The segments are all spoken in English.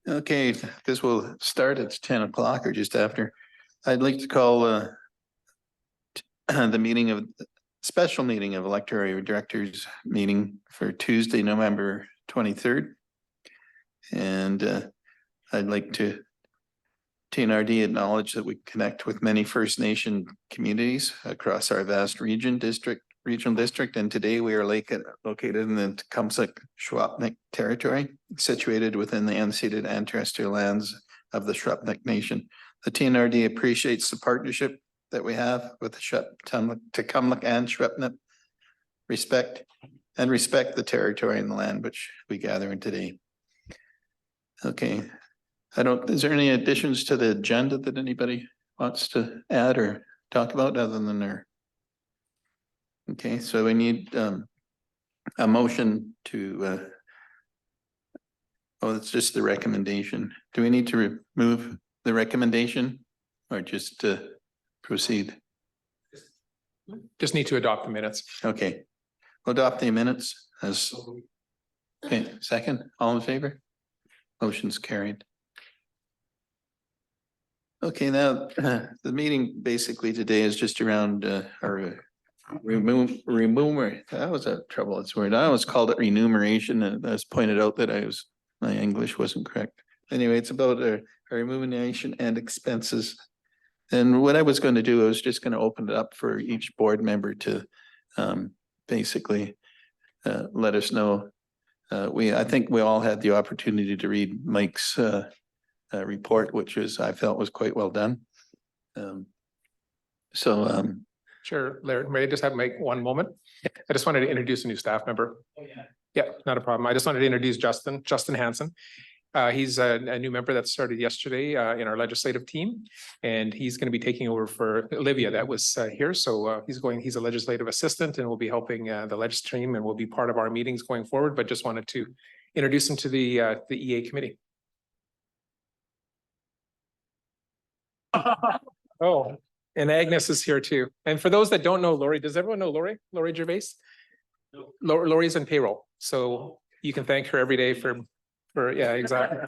Okay, this will start at 10 o'clock or just after. I'd like to call the special meeting of Electoral Directors meeting for Tuesday, November 23rd. And I'd like to TNRD acknowledge that we connect with many First Nation communities across our vast regional district. And today we are located in the Tecumseh-Shuapnuk territory, situated within the unceded and terrestrial lands of the Shuapnuk Nation. The TNRD appreciates the partnership that we have with the Tecumseh and Shuapnuk. Respect the territory and the land which we gather in today. Okay. Is there any additions to the agenda that anybody wants to add or talk about other than their? Okay, so we need a motion to, it's just the recommendation. Do we need to remove the recommendation or just proceed? Just need to adopt the minutes. Okay, we'll adopt the minutes as, okay, second, all in favor? Motion's carried. Okay, now the meeting basically today is just around our that was a trouble. It's weird. I always called it remuneration, and I was pointed out that my English wasn't correct. Anyway, it's about our remuneration and expenses. And what I was going to do, I was just going to open it up for each board member to basically let us know. I think we all had the opportunity to read Mike's report, which I felt was quite well done. Sure, Larry, may I just make one moment? I just wanted to introduce a new staff member. Oh, yeah. Yeah, not a problem. I just wanted to introduce Justin Hansen. He's a new member that started yesterday in our legislative team, and he's going to be taking over for Olivia that was here. So he's a legislative assistant and will be helping the legislative team and will be part of our meetings going forward, but just wanted to introduce him to the EA committee. Oh, and Agnes is here too. And for those that don't know Lori, does everyone know Lori? Lori Gervais? No. Lori's in payroll, so you can thank her every day for yeah, exactly.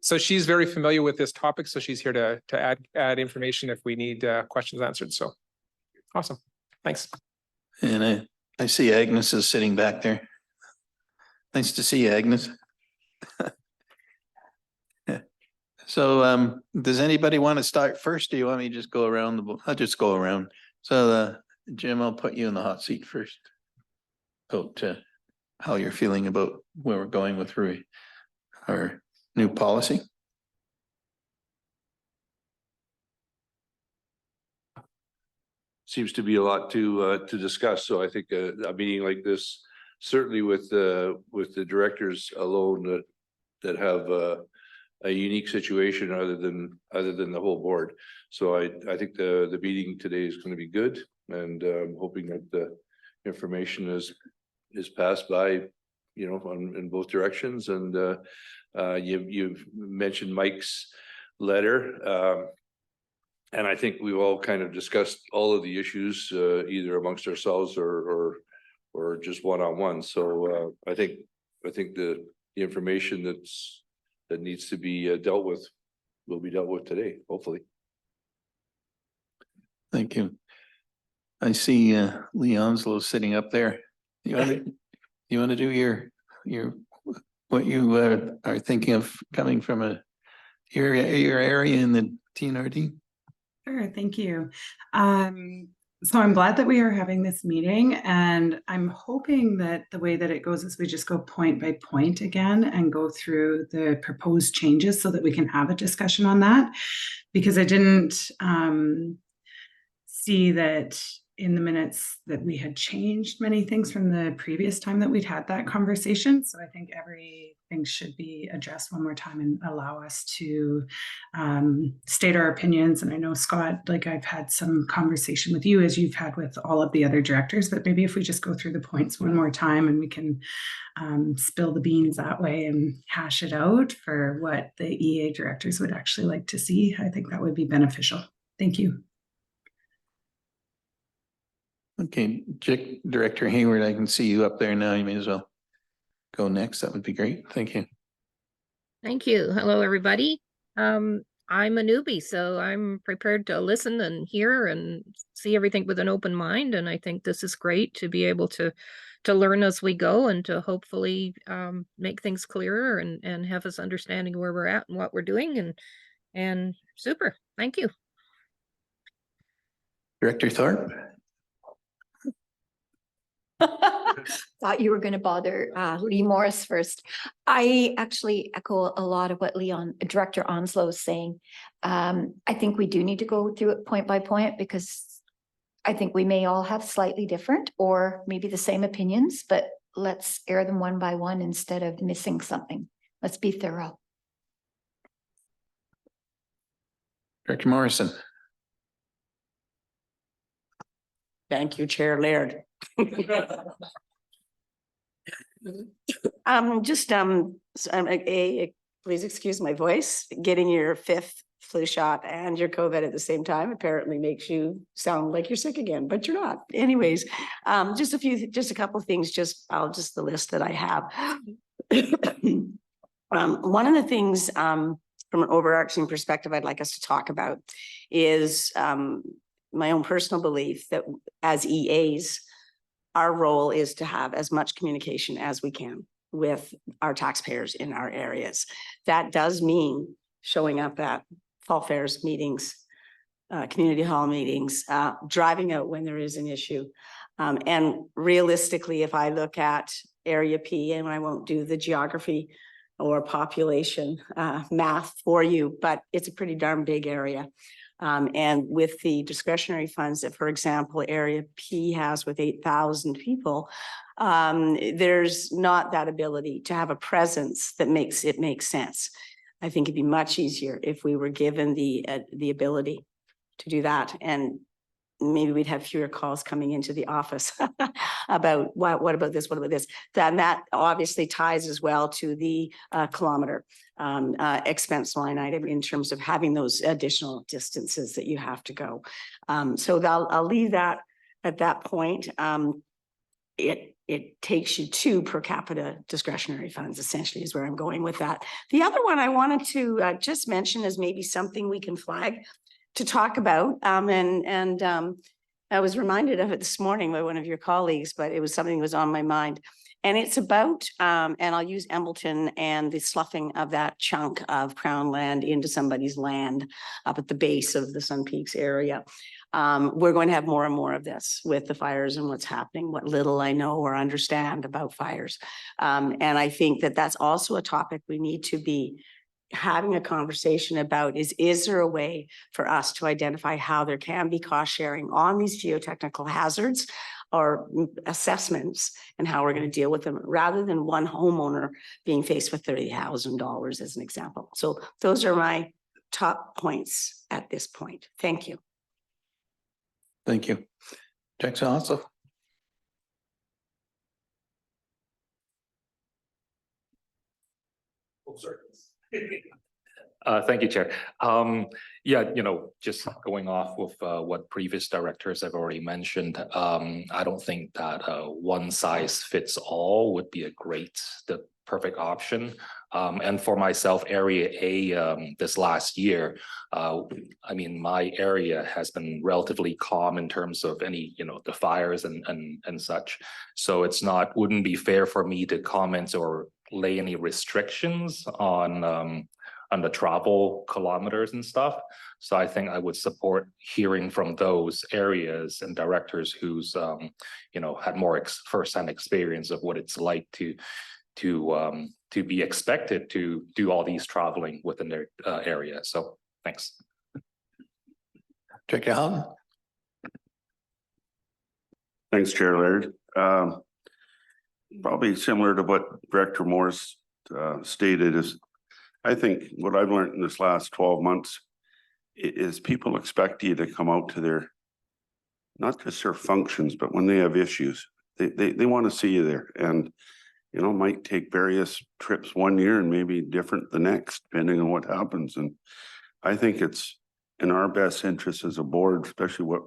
So she's very familiar with this topic, so she's here to add information if we need questions answered. So awesome, thanks. And I see Agnes is sitting back there. Nice to see you, Agnes. So does anybody want to start first? Do you want me to just go around I'll just go around. So Jim, I'll put you in the hot seat first. About how you're feeling about where we're going with our new policy. Seems to be a lot to discuss. So I think a meeting like this, certainly with the directors alone that have a unique situation other than the whole board. So I think the meeting today is going to be good, and I'm hoping that the information is passed by, in both directions. And you've mentioned Mike's letter, and I think we've all kind of discussed all of the issues either amongst ourselves or just one-on-one. So I think the information that needs to be dealt with will be dealt with today, hopefully. Thank you. I see Lee Onslow sitting up there. You want to do your what you are thinking of coming from your area in the TNRD? Sure, thank you. So I'm glad that we are having this meeting, and I'm hoping that the way that it goes is we just go point by point again and go through the proposed changes so that we can have a discussion on that, because I didn't see that in the minutes that we had changed many things from the previous time that we'd had that conversation. So I think everything should be addressed one more time and allow us to state our opinions. And I know, Scott, like I've had some conversation with you as you've had with all of the other directors, but maybe if we just go through the points one more time and we can spill the beans that way and hash it out for what the EA directors would actually like to see, I think that would be beneficial. Thank you. Okay, Director Hayward, I can see you up there now. You may as well go next. That would be great. Thank you. Thank you. Hello, everybody. I'm a newbie, so I'm prepared to listen and hear and see everything with an open mind. And I think this is great to be able to learn as we go and to hopefully make things clearer and have us understanding where we're at and what we're doing. And super. Thank you. Director Thorpe? Thought you were going to bother Lee Morris first. I actually echo a lot of what Director Onslow is saying. I think we do need to go through it point by point because I think we may all have slightly different or maybe the same opinions, but let's air them one by one instead of missing something. Let's be thorough. Director Morrison? Thank you, Chair Laird. Please excuse my voice. Getting your 5th flu shot and your COVID at the same time apparently makes you sound like you're sick again, but you're not. Anyways, just a couple of things, just the list that I have. One of the things from an overarching perspective I'd like us to talk about is my own personal belief that as EAs, our role is to have as much communication as we can with our taxpayers in our areas. That does mean showing up at fall fairs meetings, community hall meetings, driving out when there is an issue. And realistically, if I look at Area P, and I won't do the geography or population math for you, but it's a pretty darn big area. And with the discretionary funds that, for example, Area P has with 8,000 people, there's not that ability to have a presence that makes it make sense. I think it'd be much easier if we were given the ability to do that, and maybe we'd have fewer calls coming into the office about what about this, what about this. Then that obviously ties as well to the kilometer expense line item in terms of having those additional distances that you have to go. So I'll leave that at that point. It takes you to per capita discretionary funds, essentially, is where I'm going with that. The other one I wanted to just mention is maybe something we can flag to talk about. I was reminded of it this morning by one of your colleagues, but it was something that was on my mind. And it's about, and I'll use Embleton and the sloughing of that chunk of Crown land into somebody's land up at the base of the Sun Peaks area. We're going to have more and more of this with the fires and what's happening, what little I know or understand about fires. And I think that that's also a topic we need to be having a conversation about is there a way for us to identify how there can be cost sharing on these geotechnical hazards or assessments and how we're going to deal with them rather than one homeowner being faced with $30,000 as an example. So those are my top points at this point. Thank you. Thank you. Jackson also. Thank you, Chair. Yeah, just going off with what previous directors have already mentioned, I don't think that one size fits all would be the perfect option. And for myself, Area A this last year, I mean, my area has been relatively calm in terms of any, the fires and such. So wouldn't be fair for me to comment or lay any restrictions on the travel kilometers and stuff. So I think I would support hearing from those areas and directors who's, had more firsthand experience of what it's like to be expected to do all these traveling within their area. So thanks. Director Houghton. Thanks, Chair Laird. Probably similar to what Director Morris stated is, I think what I've learned in this last 12 months is people expect you to come out to their, not just their functions, but when they have issues, they want to see you there. And, might take various trips one year and maybe different the next, depending on what happens. And I think it's in our best interest as a board, especially what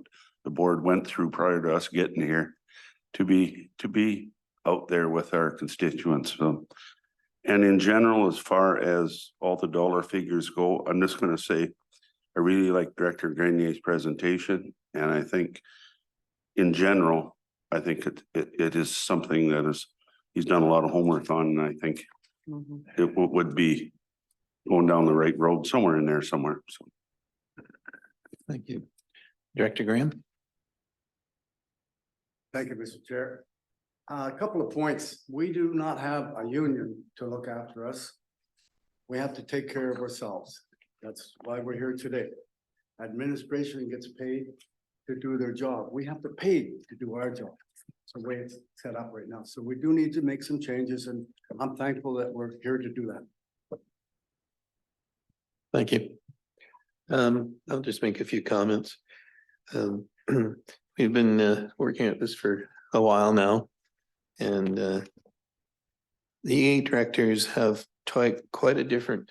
the board went through prior to us getting here, to be out there with our constituents. So And in general, as far as all the dollar figures go, I'm just gonna say, I really like Director Granier's presentation, and I think in general, I think it is something that he's done a lot of homework on, and I think it would be going down the right road somewhere in there somewhere, so. Thank you. Director Graham? Thank you, Mr. Chair. A couple of points. We do not have a union to look after us. We have to take care of ourselves. That's why we're here today. Administration gets paid to do their job. We have to pay to do our job. It's the way it's set up right now. So we do need to make some changes, and I'm thankful that we're here to do that. Thank you. I'll just make a few comments. We've been working at this for a while now, and the EA directors have quite a different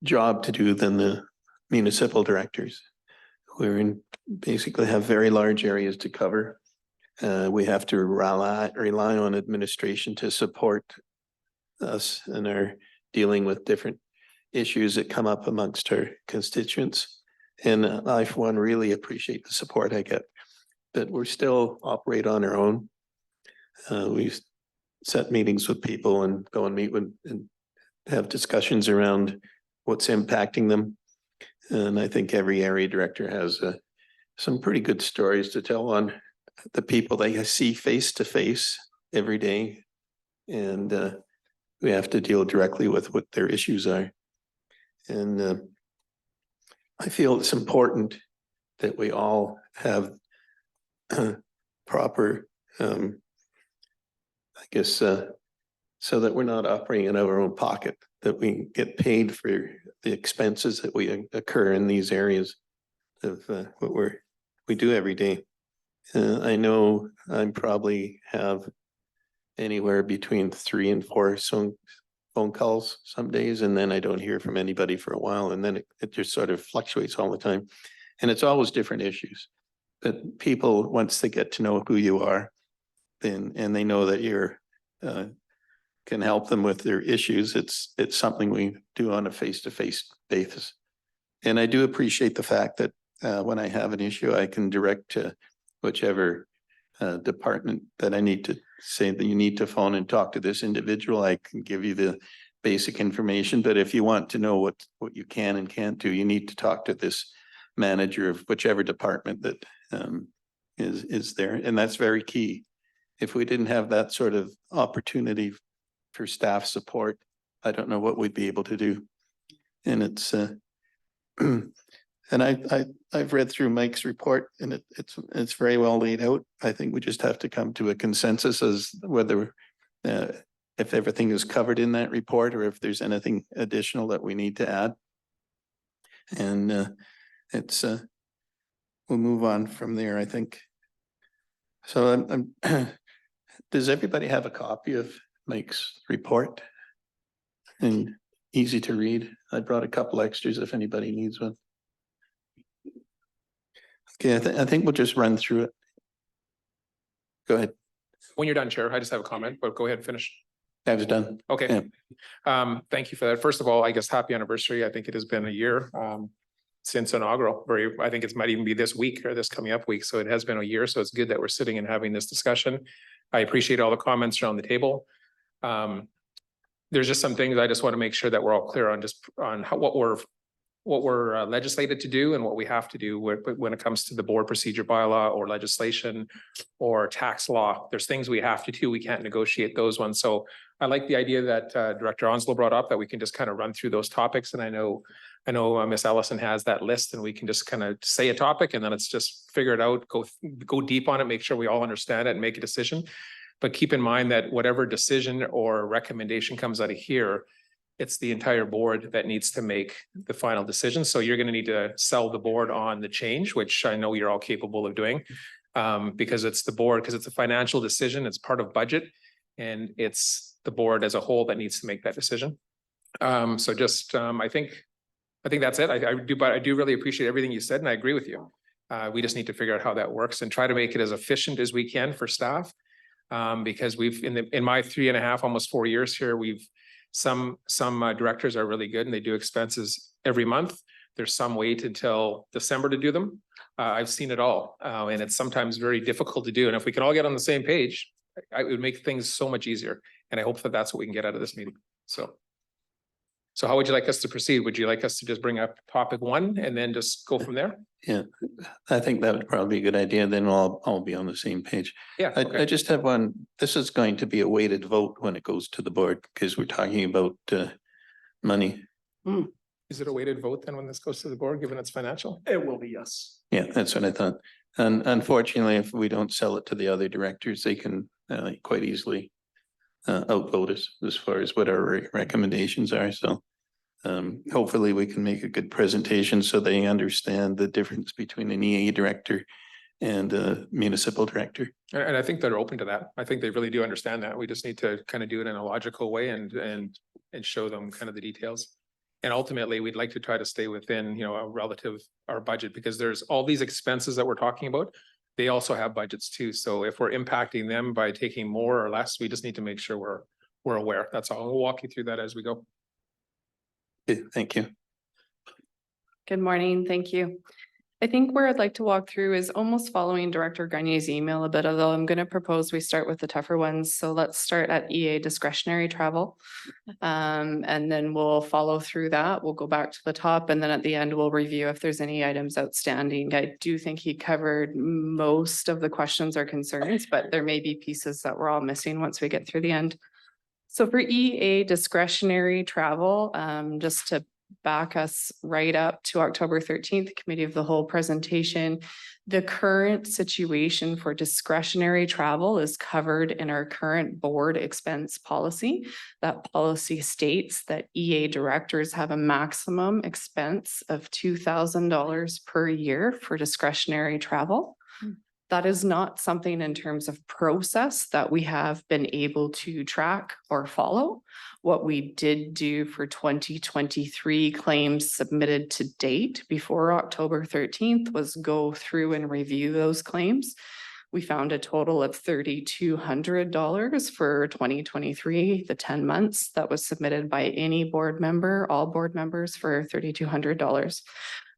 job to do than the municipal directors. We're basically have very large areas to cover. We have to rely on administration to support us and are dealing with different issues that come up amongst our constituents. And I, for one, really appreciate the support I get, but we're still operate on our own. We've set meetings with people and go and meet with and have discussions around what's impacting them. And I think every area director has some pretty good stories to tell on the people they see face to face every day. And we have to deal directly with what their issues are. And I feel it's important that we all have proper, I guess, so that we're not operating in our own pocket, that we get paid for the expenses that we occur in these areas of what we do every day. I know I probably have anywhere between 3 and 4 phone calls some days, and then I don't hear from anybody for a while, and then it just sort of fluctuates all the time. And it's always different issues. But people, once they get to know who you are, then and they know that you're can help them with their issues, it's something we do on a face-to-face basis. And I do appreciate the fact that when I have an issue, I can direct to whichever department that I need to say that you need to phone and talk to this individual. I can give you the basic information, but if you want to know what you can and can't do, you need to talk to this manager of whichever department that is there. And that's very key. If we didn't have that sort of opportunity for staff support, I don't know what we'd be able to do. And it's and I've read through Mike's report, and it's very well laid out. I think we just have to come to a consensus as whether if everything is covered in that report or if there's anything additional that we need to add. And it's we'll move on from there, I think. So does everybody have a copy of Mike's report? And easy to read. I brought a couple extras if anybody needs one. Okay, I think we'll just run through it. Go ahead. When you're done, Chair, I just have a comment, but go ahead and finish. I was done. Okay. Yeah. Thank you for that. First of all, I guess happy anniversary. I think it has been a year since inaugural. I think it might even be this week or this coming up week. So it has been a year. So it's good that we're sitting and having this discussion. I appreciate all the comments around the table. There's just some things I just want to make sure that we're all clear on what we're legislated to do and what we have to do when it comes to the board procedure bylaw or legislation or tax law. There's things we have to do. We can't negotiate those ones. So I like the idea that Director Onslow brought up, that we can just kind of run through those topics. And I know Miss Ellison has that list, and we can just kind of say a topic and then it's just figure it out, go deep on it, make sure we all understand it and make a decision. But keep in mind that whatever decision or recommendation comes out of here, it's the entire board that needs to make the final decision. So you're going to need to sell the board on the change, which I know you're all capable of doing, because it's the board, because it's a financial decision. It's part of budget, and it's the board as a whole that needs to make that decision. So just I think that's it. But I do really appreciate everything you said, and I agree with you. We just need to figure out how that works and try to make it as efficient as we can for staff. Because in my 3.5, almost 4 years here, some directors are really good and they do expenses every month. There's some wait until December to do them. I've seen it all, and it's sometimes very difficult to do. And if we can all get on the same page, it would make things so much easier. And I hope that that's what we can get out of this meeting. So how would you like us to proceed? Would you like us to just bring up topic 1 and then just go from there? Yeah, I think that would probably be a good idea. Then we'll all be on the same page. Yeah. I Okay. just have one. This is going to be a weighted vote when it goes to the board because we're talking about money. Is it a weighted vote then when this goes to the board, given it's financial? It will be, yes. Yeah, that's what I thought. And unfortunately, if we don't sell it to the other directors, they can quite easily outvote us as far as what our recommendations are. So hopefully we can make a good presentation so they understand the difference between an EA director and a municipal director. And I think they're open to that. I think they really do understand that. We just need to kind of do it in a logical way and show them kind of the details. And ultimately, we'd like to try to stay within, our budget, because there's all these expenses that we're talking about. They also have budgets too. So if we're impacting them by taking more or less, we just need to make sure we're aware. That's all. We'll walk you through that as we go. Okay, thank you. Good morning, thank you. I think where I'd like to walk through is almost following Director Garnier's email a bit, although I'm going to propose we start with the tougher ones. So let's start at EA discretionary travel. And then we'll follow through that. We'll go back to the top, and then at the end, we'll review if there's any items outstanding. I do think he covered most of the questions or concerns, but there may be pieces that we're all missing once we get through the end. So for EA discretionary travel, just to back us right up to October 13th, Committee of the Whole presentation, the current situation for discretionary travel is covered in our current board expense policy. That policy states that EA directors have a maximum expense of $2,000 per year for discretionary travel. That is not something in terms of process that we have been able to track or follow. What we did do for 2023 claims submitted to date before October 13th was go through and review those claims. We found a total of $3,200 for 2023, the 10 months that was submitted by any board member, all board members, for $3,200.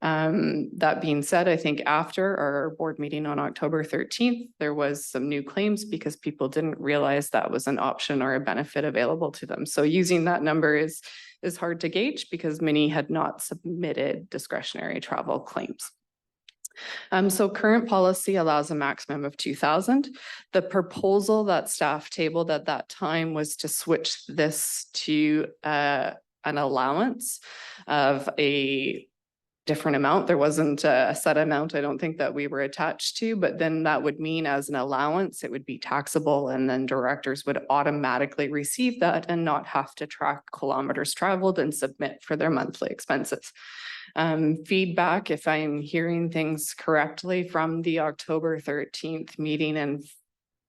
That being said, I think after our board meeting on October 13th, there was some new claims because people didn't realize that was an option or a benefit available to them. So using that number is hard to gauge because many had not submitted discretionary travel claims. So current policy allows a maximum of 2,000. The proposal that staff tabled at that time was to switch this to an allowance of a different amount. There wasn't a set amount, I don't think, that we were attached to, but then that would mean as an allowance, it would be taxable, and then directors would automatically receive that and not have to track kilometers traveled and submit for their monthly expenses. Feedback, if I'm hearing things correctly from the October 13th meeting and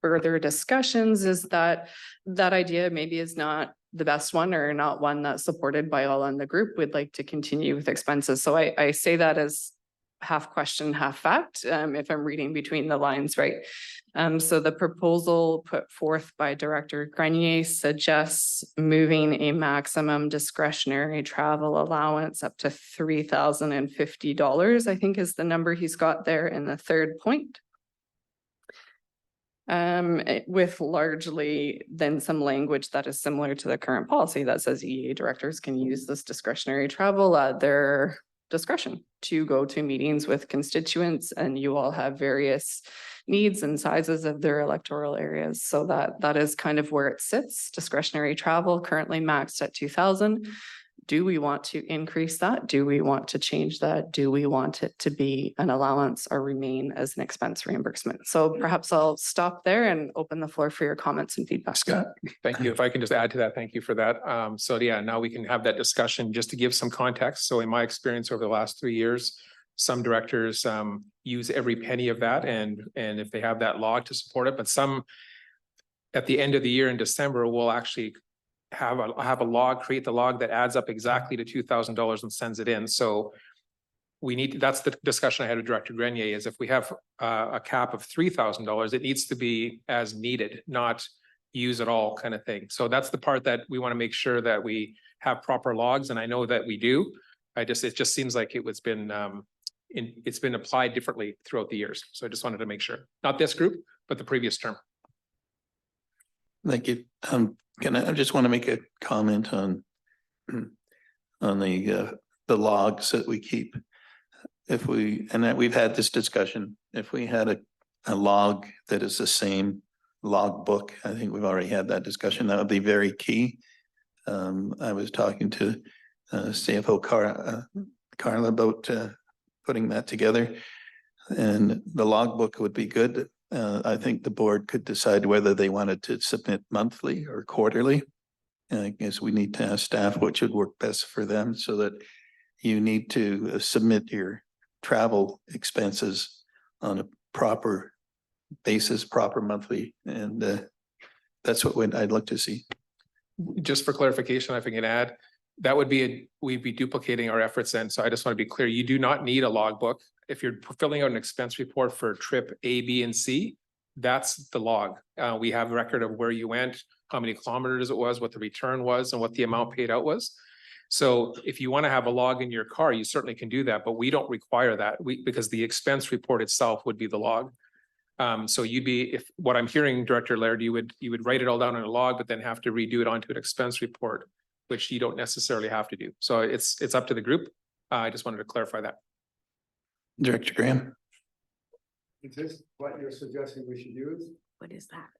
further discussions, is that that idea maybe is not the best one, or not one that's supported by all in the group. We'd like to continue with expenses. So I say that as half question, half fact, if I'm reading between the lines, right? So the proposal put forth by Director Grenier suggests moving a maximum discretionary travel allowance up to $3,050, I think is the number he's got there in the third point. With largely then some language that is similar to the current policy that says EA directors can use this discretionary travel at their discretion to go to meetings with constituents, and you all have various needs and sizes of their electoral areas. So that is kind of where it sits. Discretionary travel currently maxed at 2,000. Do we want to increase that? Do we want to change that? Do we want it to be an allowance or remain as an expense reimbursement? So perhaps I'll stop there and open the floor for your comments and feedback. Scott, thank you. If I can just add to that, thank you for that. So yeah, now we can have that discussion just to give some context. So in my experience over the last 3 years, some directors use every penny of that, and if they have that log to support it, but some at the end of the year in December will actually have a log, create the log that adds up exactly to $2,000 and sends it in. So that's the discussion I had with Director Grenier, is if we have a cap of $3,000, it needs to be as needed, not use it all kind of thing. So that's the part that we want to make sure that we have proper logs, and I know that we do. It just seems like it's been applied differently throughout the years. So I just wanted to make sure, not this group, but the previous term. Thank you. I just want to make a comment on the logs that we keep. We've had this discussion, if we had a log that is the same log book, I think we've already had that discussion, that would be very key. I was talking to CFO Carla about putting that together, and the logbook would be good. I think the board could decide whether they wanted to submit monthly or quarterly. I guess we need to ask staff what should work best for them, so that you need to submit your travel expenses on a proper basis, proper monthly, and that's what I'd like to see. Just for clarification, if I can add, that would be, we'd be duplicating our efforts then. So I just want to be clear, you do not need a logbook. If you're filling out an expense report for trip A, B, and C, that's the log. We have a record of where you went, how many kilometers it was, what the return was, and what the amount paid out was. So if you want to have a log in your car, you certainly can do that, but we don't require that. Because the expense report itself would be the log. So if what I'm hearing, Director Laird, you would write it all down in a log, but then have to redo it onto an expense report, which you don't necessarily have to do. So it's up to the group. I just wanted to clarify that. Director Graham. Is this what you're suggesting we should use? What is that?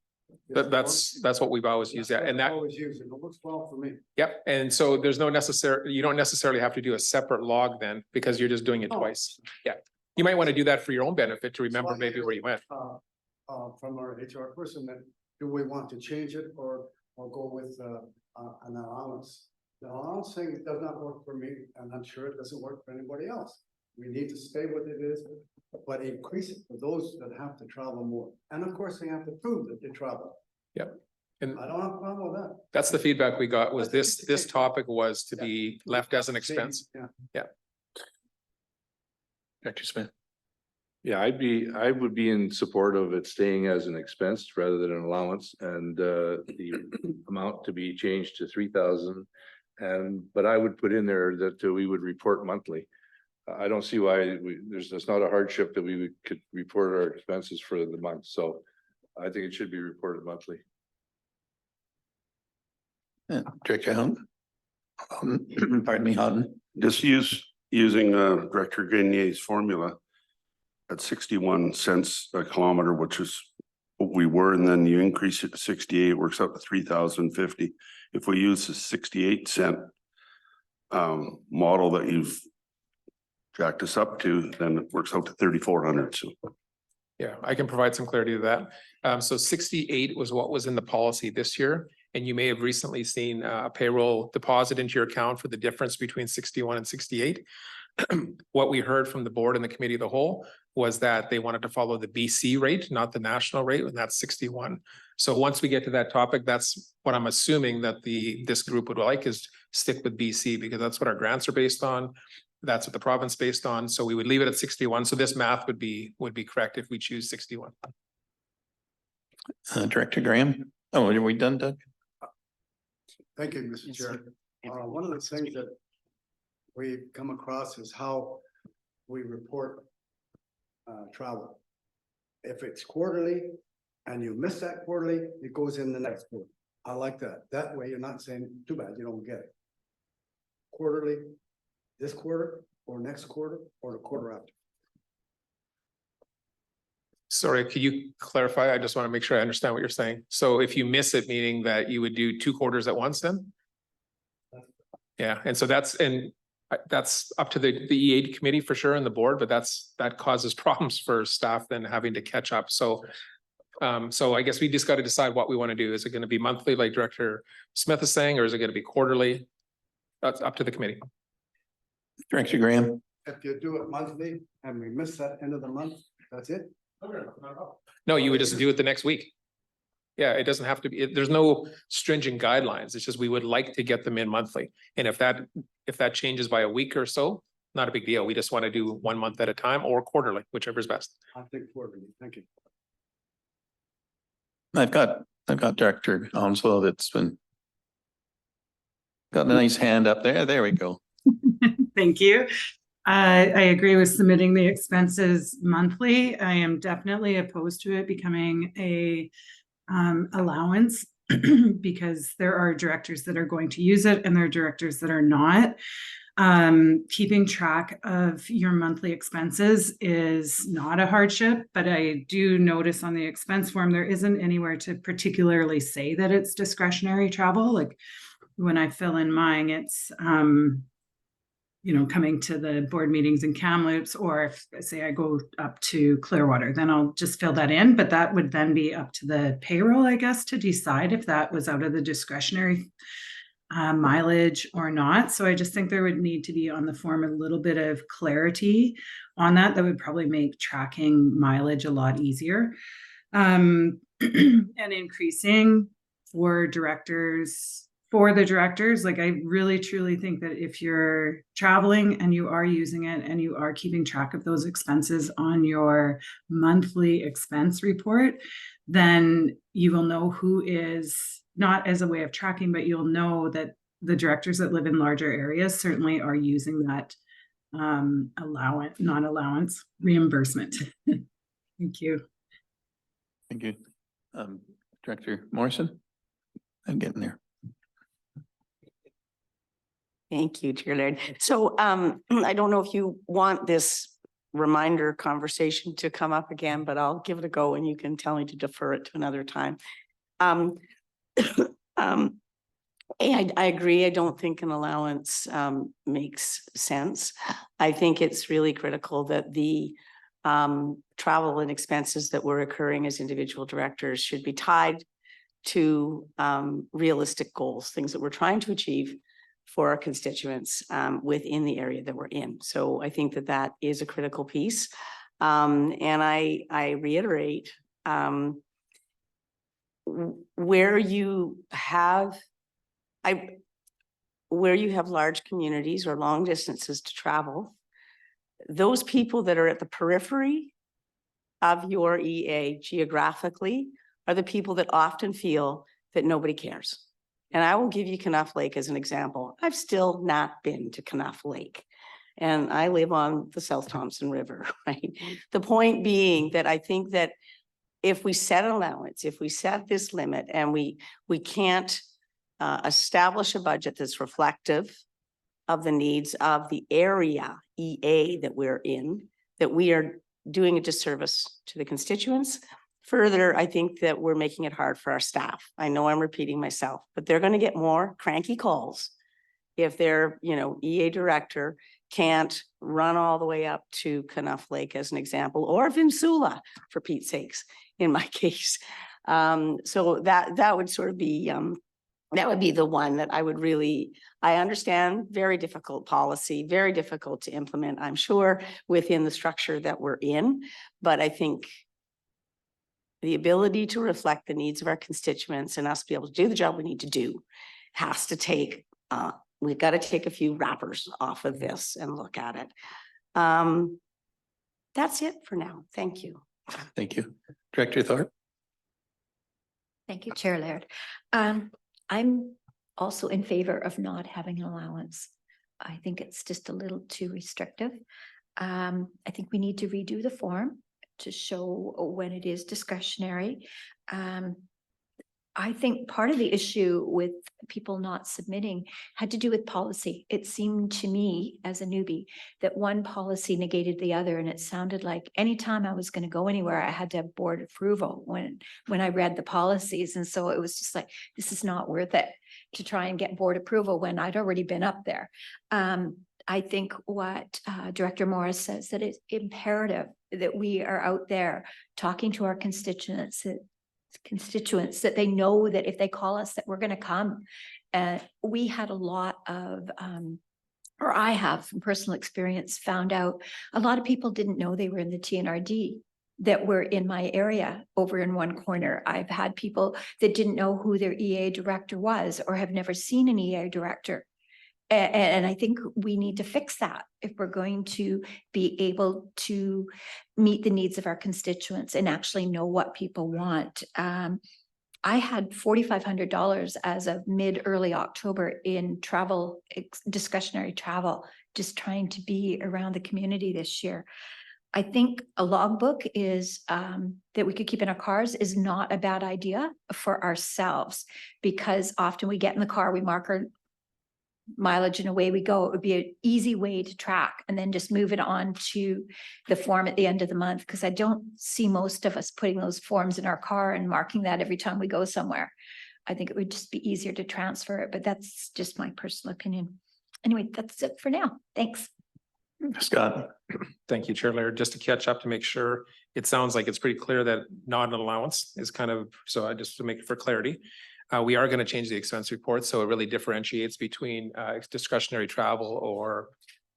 That's what we've always used. Yeah, and that Always use it. It works well for me. Yep. And so there's you don't necessarily have to do a separate log then, because you're just doing it twice. Yeah. You might want to do that for your own benefit to remember maybe where you went. From our HR person, that do we want to change it or go with an allowance? The allowance thing does not work for me, and I'm sure it doesn't work for anybody else. We need to stay what it is, but increase it for those that have to travel more. And of course, they have to prove that they travel. Yep. And I don't have a problem with that. that's the feedback we got, was this topic was to be left as an expense. Yeah. Director Smith. Yeah, I would be in support of it staying as an expense rather than an allowance, and the amount to be changed to 3,000. But I would put in there that we would report monthly. I don't see why there's not a hardship that we could report our expenses for the month. So I think it should be reported monthly. Director Houghton. Pardon me, Houghton. Just using Director Gagnier's formula at 61 cents a kilometer, which is what we were, and then you increase it to 68, works out to 3,050. If we use the 68-cent model that you've jacked us up to, then it works out to 3,400. So Yeah, I can provide some clarity to that. So 68 was what was in the policy this year. And you may have recently seen a payroll deposit into your account for the difference between 61 and 68. What we heard from the board and the committee of the whole was that they wanted to follow the BC rate, not the national rate, and that's 61. So once we get to that topic, that's what I'm assuming that this group would like, is stick with BC, because that's what our grants are based on. That's what the province is based on. So we would leave it at 61. So this math would be correct if we choose 61. Director Graham. Oh, are we done, Doug? Thank you, Mr. Chair. One of the things that we come across is how we report travel. If it's quarterly and you miss that quarterly, it goes in the next quarter. I like that. That way you're not saying, too bad, you don't get it. Quarterly, this quarter or next quarter or the quarter after. Sorry, could you clarify? I just want to make sure I understand what you're saying. So if you miss it, meaning that you would do 2 quarters at once then? Yeah, and so that's up to the EA committee for sure and the board, but that causes problems for staff then having to catch up. So I guess we just got to decide what we want to do. Is it going to be monthly like Director Smith is saying, or is it going to be quarterly? That's up to the committee. Director Graham. If you do it monthly and we miss that end of the month, that's it. No, you would just do it the next week. Yeah, it doesn't have to be, there's no stringent guidelines. It's just we would like to get them in monthly. And if that changes by a week or so, not a big deal. We just want to do 1 month at a time or quarterly, whichever is best. I think quarterly, thank you. I've got Director Onslow that's been got a nice hand up there. There we go. Thank you. I agree with submitting the expenses monthly. I am definitely opposed to it becoming a allowance because there are directors that are going to use it and there are directors that are not. Keeping track of your monthly expenses is not a hardship, but I do notice on the expense form, there isn't anywhere to particularly say that it's discretionary travel. Like when I fill in mine, it's, coming to the board meetings in Kamloops, or if say I go up to Clearwater, then I'll just fill that in, but that would then be up to the payroll, I guess, to decide if that was out of the discretionary mileage or not. So I just think there would need to be on the form a little bit of clarity on that. That would probably make tracking mileage a lot easier. And increasing for the directors, like I really truly think that if you're traveling and you are using it and you are keeping track of those expenses on your monthly expense report, then you will know who is, not as a way of tracking, but you'll know that the directors that live in larger areas certainly are using that non-allowance reimbursement. Thank you. Thank you. Director Morrison, I'm getting there. Thank you, Chair Laird. So I don't know if you want this reminder conversation to come up again, but I'll give it a go and you can tell me to defer it to another time. I agree. I don't think an allowance makes sense. I think it's really critical that the travel and expenses that were occurring as individual directors should be tied to realistic goals, things that we're trying to achieve for our constituents within the area that we're in. So I think that that is a critical piece. And I reiterate, where you have large communities or long distances to travel, those people that are at the periphery of your EA geographically are the people that often feel that nobody cares. And I will give you Knuff Lake as an example. I've still not been to Knuff Lake, and I live on the South Thompson River, right? The point being that I think that if we set an allowance, if we set this limit and we can't establish a budget that's reflective of the needs of the area EA that we're in, that we are doing a disservice to the constituents. Further, I think that we're making it hard for our staff. I know I'm repeating myself, but they're going to get more cranky calls if their, EA director can't run all the way up to Knuff Lake as an example, or Vinsula, for Pete's sakes, in my case. So that would sort of be, that would be the one that I would really, I understand, very difficult policy, very difficult to implement, I'm sure, within the structure that we're in. But I think the ability to reflect the needs of our constituents and us be able to do the job we need to do has to take, we've got to take a few wrappers off of this and look at it. That's it for now. Thank you. Thank you. Director Thorpe. Thank you, Chair Laird. I'm also in favor of not having an allowance. I think it's just a little too restrictive. I think we need to redo the form to show when it is discretionary. I think part of the issue with people not submitting had to do with policy. It seemed to me as a newbie that one policy negated the other, and it sounded like anytime I was going to go anywhere, I had to have board approval when I read the policies. And so it was just like, this is not worth it to try and get board approval when I'd already been up there. I think what Director Morris says, that it's imperative that we are out there talking to our constituents, that they know that if they call us that we're going to come. We had a lot of, or I have from personal experience found out a lot of people didn't know they were in the TNRD that were in my area over in one corner. I've had people that didn't know who their EA director was or have never seen an EA director. And I think we need to fix that if we're going to be able to meet the needs of our constituents and actually know what people want. I had $4,500 as of early October in travel, discretionary travel, just trying to be around the community this year. I think a logbook is that we could keep in our cars is not a bad idea for ourselves, because often we get in the car, we mark our mileage and away we go. It would be an easy way to track and then just move it on to the form at the end of the month, because I don't see most of us putting those forms in our car and marking that every time we go somewhere. I think it would just be easier to transfer it, but that's just my personal opinion. Anyway, that's it for now. Thanks. Scott. Thank you, Chair Laird. Just to catch up to make sure, it sounds like it's pretty clear that not an allowance is kind of, so I just to make it for clarity. We are going to change the expense report, so it really differentiates between discretionary travel or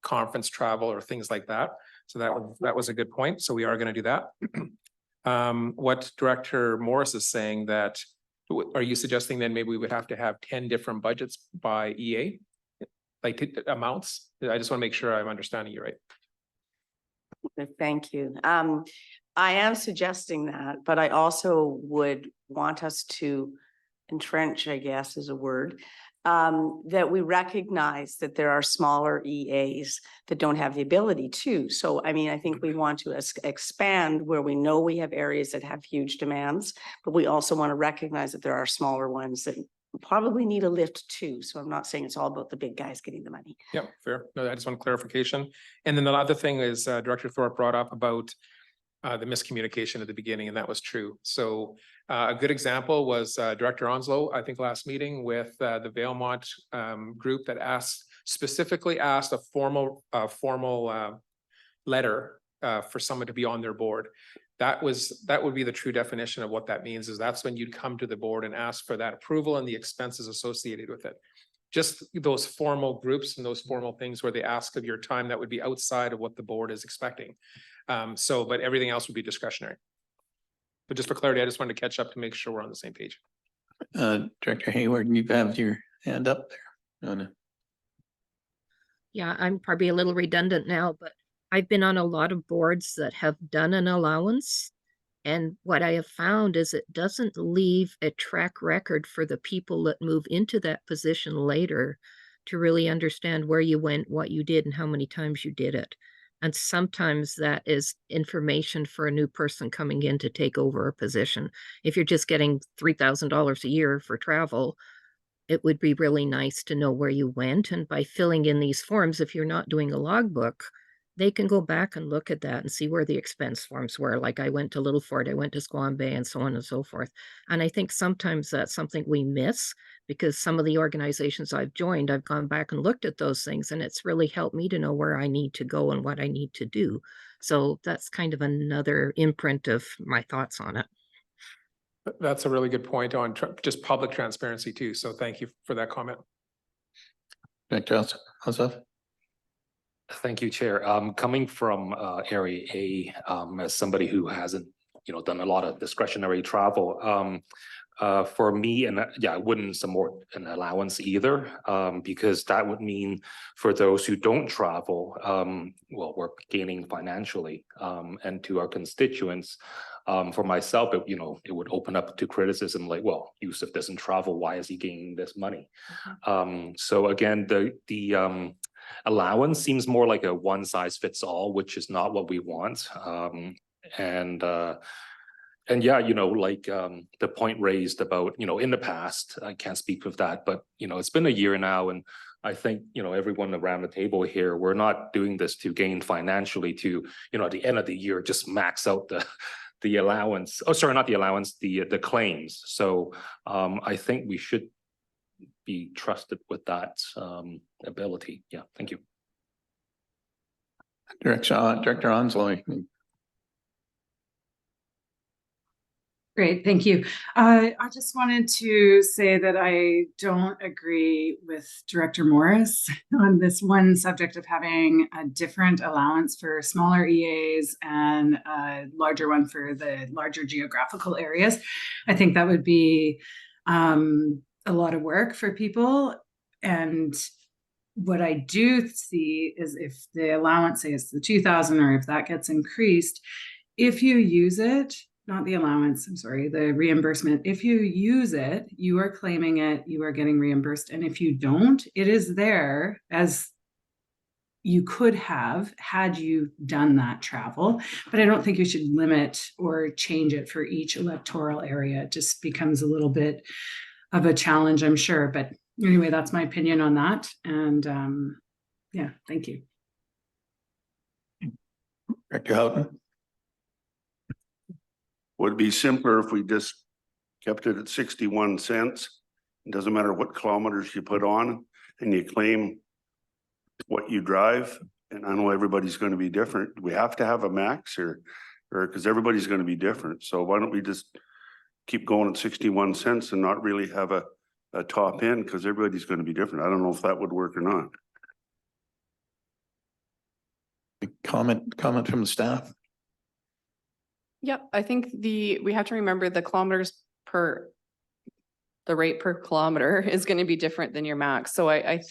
conference travel or things like that. So that was a good point. So we are going to do that. What Director Morris is saying, that are you suggesting then maybe we would have to have 10 different budgets by EA, like amounts? I just want to make sure I'm understanding you right. Thank you. I am suggesting that, but I also would want us to entrench, I guess is a word, that we recognize that there are smaller EAs that don't have the ability to. So, I mean, I think we want to expand where we know we have areas that have huge demands, but we also want to recognize that there are smaller ones that probably need a lift too. So I'm not saying it's all about the big guys getting the money. Yeah, fair. No, I just want clarification. And then the other thing is Director Thorpe brought up about the miscommunication at the beginning, and that was true. So a good example was Director Onslow, I think last meeting with the Valemont group that specifically asked a formal letter for someone to be on their board. That would be the true definition of what that means, is that's when you'd come to the board and ask for that approval and the expenses associated with it. Just those formal groups and those formal things where they ask of your time that would be outside of what the board is expecting. But everything else would be discretionary. But just for clarity, I just wanted to catch up to make sure we're on the same page. Director Hayward, you have your hand up there. Oh, no. Yeah, I'm probably a little redundant now, but I've been on a lot of boards that have done an allowance. And what I have found is it doesn't leave a track record for the people that move into that position later to really understand where you went, what you did, and how many times you did it. And sometimes that is information for a new person coming in to take over a position. If you're just getting $3,000 a year for travel, it would be really nice to know where you went. And by filling in these forms, if you're not doing a logbook, they can go back and look at that and see where the expense forms were. Like I went to Little Fort, I went to Squam Bay, and so on and so forth. And I think sometimes that's something we miss, because some of the organizations I've joined, I've gone back and looked at those things, and it's really helped me to know where I need to go and what I need to do. So that's kind of another imprint of my thoughts on it. That's a really good point on just public transparency too. So thank you for that comment. Director Ossoff. Thank you, Chair. Coming from Area A, as somebody who hasn't, done a lot of discretionary travel, for me, and I wouldn't support an allowance either, because that would mean for those who don't travel, well, we're gaining financially, and to our constituents. For myself, it would open up to criticism like, well, Yusuf doesn't travel, why is he gaining this money? So again, the allowance seems more like a one size fits all, which is not what we want. And yeah, the point raised about, in the past, I can't speak with that, but, it's been a year now, and I think, everyone around the table here, we're not doing this to gain financially to, at the end of the year, just max out the allowance. Oh, sorry, not the allowance, the claims. So I think we should be trusted with that ability. Yeah, thank you. Director Onslow. Great, thank you. I just wanted to say that I don't agree with Director Morris on this one subject of having a different allowance for smaller EAs and a larger one for the larger geographical areas. I think that would be a lot of work for people, and what I do see is if the allowance, say it's the 2,000, or if that gets increased, if you use it, not the allowance, I'm sorry, the reimbursement, if you use it, you are claiming it, you are getting reimbursed. And if you don't, it is there as you could have had you done that travel. But I don't think you should limit or change it for each electoral area. It just becomes a little bit of a challenge, I'm sure. But anyway, that's my opinion on that. And yeah, thank you. Director Houghton? Would it be simpler if we just kept it at 61 cents? It doesn't matter what kilometers you put on and you claim what you drive. And I know everybody's going to be different. We have to have a max or because everybody's going to be different. So why don't we just keep going at 61 cents and not really have a top end, because everybody's going to be different. I don't know if that would work or not. Comment from the staff? Yep, I think we have to remember the rate per kilometer is going to be different than your max. So I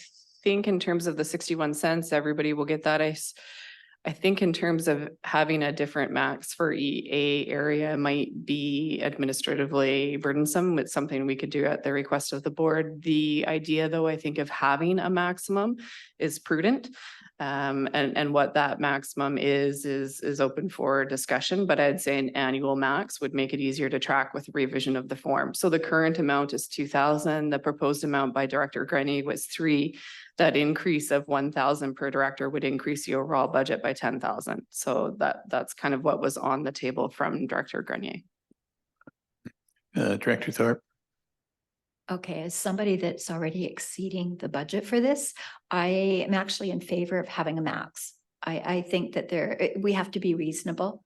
think in terms of the 61 cents, everybody will get that. I think in terms of having a different max for EA area might be administratively burdensome. It's something we could do at the request of the board. The idea, though, I think of having a maximum is prudent. And what that maximum is open for discussion, but I'd say an annual max would make it easier to track with revision of the form. So the current amount is 2,000. The proposed amount by Director Grenier was 3. That increase of 1,000 per director would increase the overall budget by 10,000. So that's kind of what was on the table from Director Grenier. Director Thorpe? Okay, as somebody that's already exceeding the budget for this, I am actually in favor of having a max. I think that we have to be reasonable.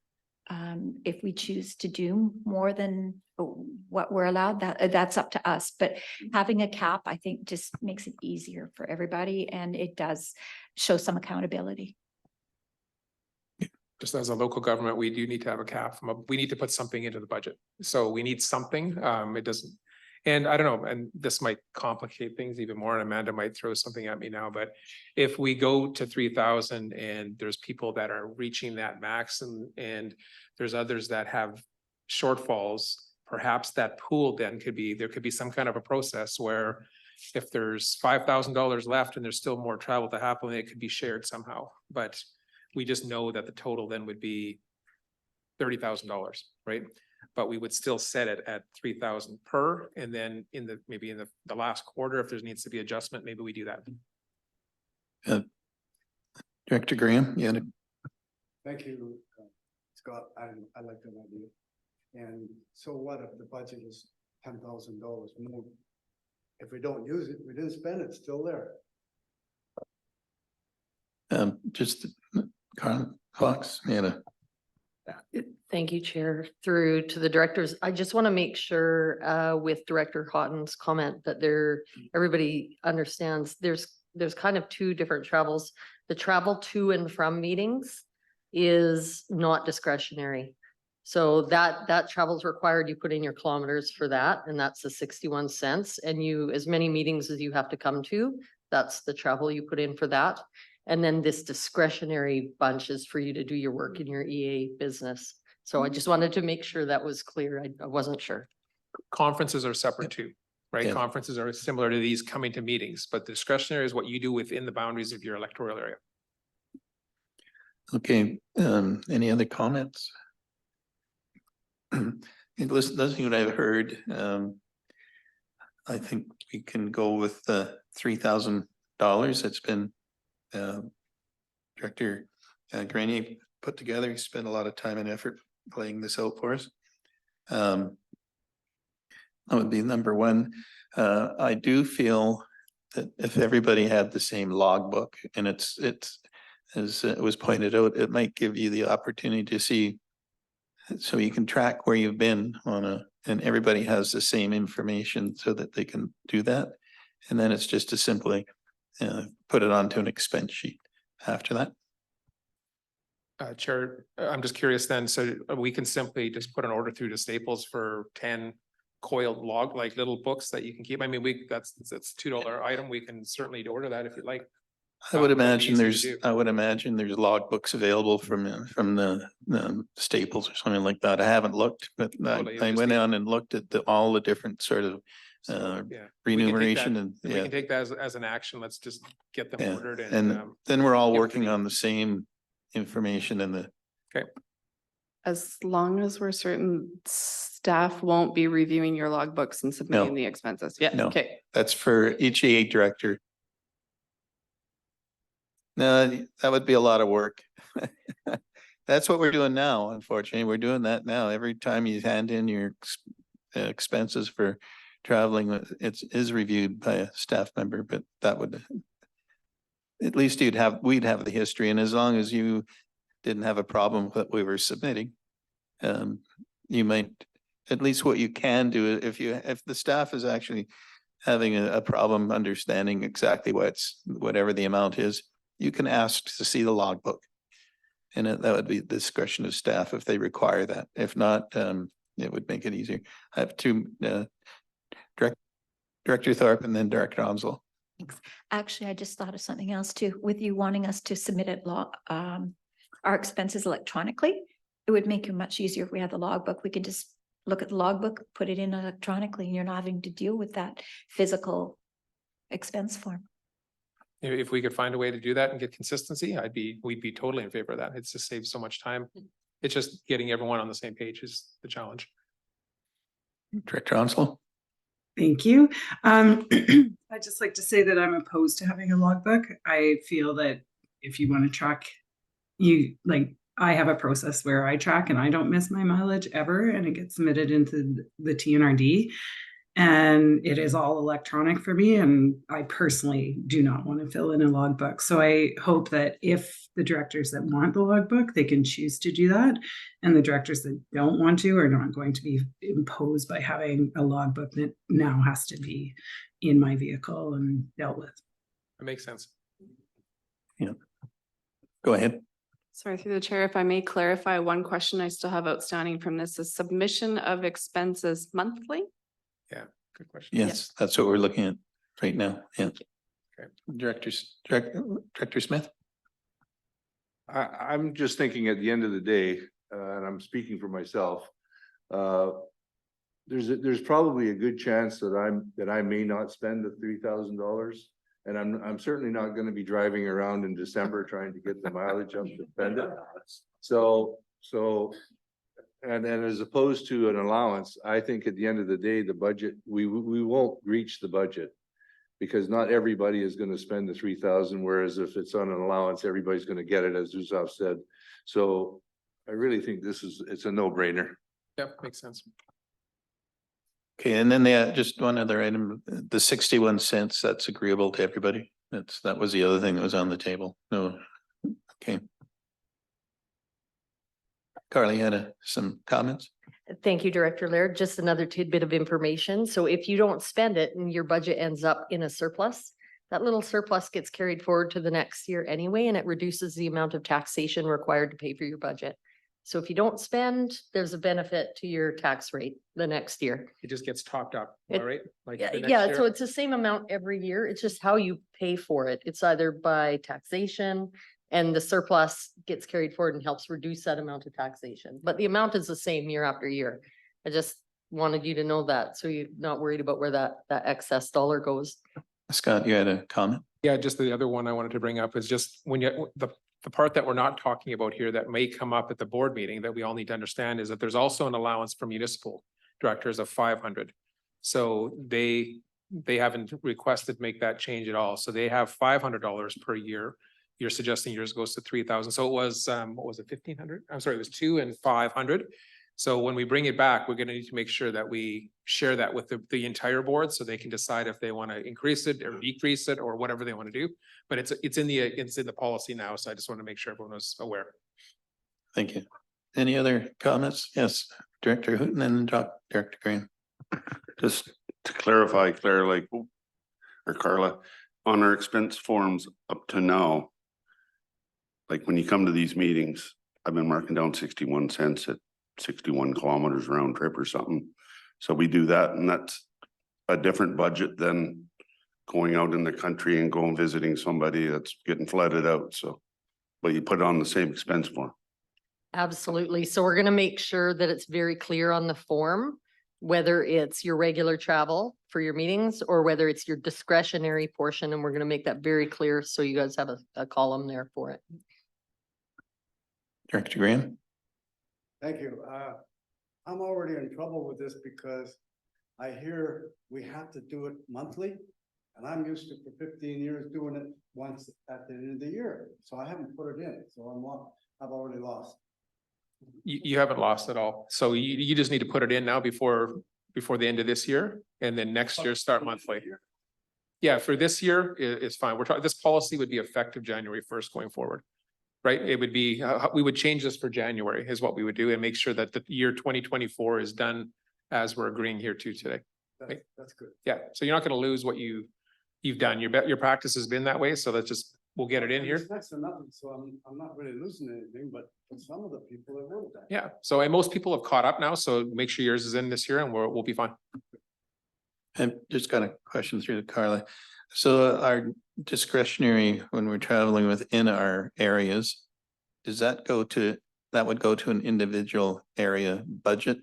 If we choose to do more than what we're allowed, that's up to us. But having a cap, I think, just makes it easier for everybody, and it does show some accountability. Just as a local government, we do need to have a cap. We need to put something into the budget. So we need something. It doesn't. And I don't know, and this might complicate things even more, and Amanda might throw something at me now, but if we go to 3,000 and there's people that are reaching that max and there's others that have shortfalls, perhaps that pool then there could be some kind of a process where if there's $5,000 left and there's still more travel to happen, it could be shared somehow. But we just know that the total then would be $30,000, right? But we would still set it at 3,000 per, and then maybe in the last quarter, if there needs to be adjustment, maybe we do that. Director Graham, you had Thank you, Scott. I like that idea. And so what if the budget is $10,000 more? If we don't use it, we didn't spend it, it's still there. just Carl Fox, you had a Thank you, Chair. Through to the directors. I just want to make sure with Director Houghton's comment that everybody understands there's kind of two different travels. The travel to and from meetings is not discretionary. So that travel is required. You put in your kilometers for that, and that's the 61 cents. And as many meetings as you have to come to, that's the travel you put in for that. And then this discretionary bunch is for you to do your work in your EA business. So I just wanted to make sure that was clear. I wasn't sure. Conferences are separate too, right? Yeah. Conferences are similar to these coming to meetings, but discretionary is what you do within the boundaries of your electoral area. Okay, any other comments? Listening to what I've heard, I think we can go with the $3,000 that's been Director Grenier put together. He spent a lot of time and effort laying this out for us. That would be number one. I do feel that if everybody had the same logbook, and it's as it was pointed out, it might give you the opportunity to see, so you can track where you've been and everybody has the same information so that they can do that. And then it's just to simply put it onto an expense sheet after that. Chair, I'm just curious then, so we can simply just put an order through to Staples for 10 coiled log, like little books that you can keep. I mean, that's $2 item. We can certainly order that if you'd like. I would That would be imagine easy to there's, do. I would imagine there's logbooks available from the Staples or something like that. I haven't looked, but Totally, it'll I just went be- on and looked at all the different sort of So, yeah. We can take remuneration that- and, We yeah. can take that as an action. Let's just get them Yeah, ordered and and, then we're all give it to working me. on the same information and the, As long as we're certain staff won't be reviewing your logbooks and submitting No. the expenses. Yeah, No. okay. that's for each EA director. No, that would be a lot of work. That's what we're doing now, unfortunately. We're doing that now. Every time you hand in your expenses for traveling, is reviewed by a staff member, but that would at least we'd have the history, and as long as you didn't have a problem with what we were submitting, you might, at least what you can do, if the staff is actually having a problem understanding exactly whatever the amount is, you can ask to see the logbook. And that would be the discretion of staff if they require that. If not, it would make it easier. I have two, Director Thorpe and then Director Onslow. Thanks. Actually, I just thought of something else too. With you wanting us to submit our expenses electronically, it would make it much easier if we had the logbook. We could just look at the logbook, put it in electronically, and you're not having to deal with that physical expense form. if we could find a way to do that and get consistency, we'd be totally in favor of that. It's just saves so much time. It's just getting everyone on the same page is the challenge. Director Onslow? Thank you. I'd just like to say that I'm opposed to having a logbook. I feel that if you want to track, I have a process where I track and I don't miss my mileage ever, and it gets submitted into the TNRD. And it is all electronic for me, and I personally do not want to fill in a logbook. So I hope that if the directors that want the logbook, they can choose to do that. And the directors that don't want to are not going to be imposed by having a logbook that now has to be in my vehicle and dealt with. It makes sense. Yeah. Go ahead. Sorry, through the chair, if I may clarify one question I still have outstanding from this is submission of expenses monthly? Yeah, good question. Yes, that's what we're looking at right now. Yeah. Okay. Director Smith? I'm just thinking at the end of the day, and I'm speaking for myself. There's probably a good chance that I may not spend the $3,000. And I'm certainly not gonna be driving around in December trying to get the mileage up to spend it. And as opposed to an allowance, I think at the end of the day, the budget, we won't reach the budget. Because not everybody is gonna spend the 3,000, whereas if it's on an allowance, everybody's gonna get it, as Zuzov said. So I really think it's a no-brainer. Yep, makes sense. Okay, and then just one other item, the 61 cents, that's agreeable to everybody. That was the other thing that was on the table. No, okay. Carly had some comments. Thank you, Director Laird. Just another tidbit of information. So if you don't spend it and your budget ends up in a surplus, that little surplus gets carried forward to the next year anyway, and it reduces the amount of taxation required to pay for your budget. So if you don't spend, there's a benefit to your tax rate the next year. It just gets topped up, It- all right? Like Yeah, the next yeah, year? so it's the same amount every year. It's just how you pay for it. It's either by taxation and the surplus gets carried forward and helps reduce that amount of taxation. But the amount is the same year after year. I just wanted you to know that, so you're not worried about where that excess dollar goes. Scott, you had a comment? Yeah, just the other one I wanted to bring up is just when the part that we're not talking about here that may come up at the board meeting that we all need to understand is that there's also an allowance for municipal directors of 500. So they haven't requested make that change at all. So they have $500 per year. You're suggesting yours goes to 3,000. So it was, what was it, 1,500? I'm sorry, it was 2 and 500. So when we bring it back, we're gonna need to make sure that we share that with the entire board so they can decide if they want to increase it or decrease it or whatever they want to do. But it's in the policy now, so I just want to make sure everyone was aware. Thank you. Any other comments? Yes, Director Hooton and Director Green. Just to clarify, Claire, or Carla, on our expense forms up to now, like when you come to these meetings, I've been marking down 61 cents at 61 kilometers round trip or something. So we do that, and that's a different budget than going out in the country and going visiting somebody that's getting flooded out, so. But you put it on the same expense form. Absolutely. So we're gonna make sure that it's very clear on the form, whether it's your regular travel for your meetings or whether it's your discretionary portion, and we're gonna make that very clear, so you guys have a column there for it. Director Graham? Thank you. I'm already in trouble with this because I hear we have to do it monthly. And I'm used to for 15 years doing it once at the end of the year. So I haven't put it in, so I've already lost. You haven't lost at all. So you just need to put it in now before the end of this year, and then next year start monthly. Yeah, for this year, it's fine. We're talking, this policy would be effective January 1st going forward. Right? It would be, we would change this for January is what we would do, and make sure that the year 2024 is done as we're agreeing here to today. That's good. Yeah, so you're not gonna lose what you've done. Your practice has been that way, so that's just, we'll get it in here. It's next to nothing, so I'm not really losing anything, but for some of the people it will. Yeah, so and most people have caught up now, so make sure yours is in this year and we'll be fine. I've just got a question through to Carla. So our discretionary, when we're traveling within our areas, does that would go to an individual area budget?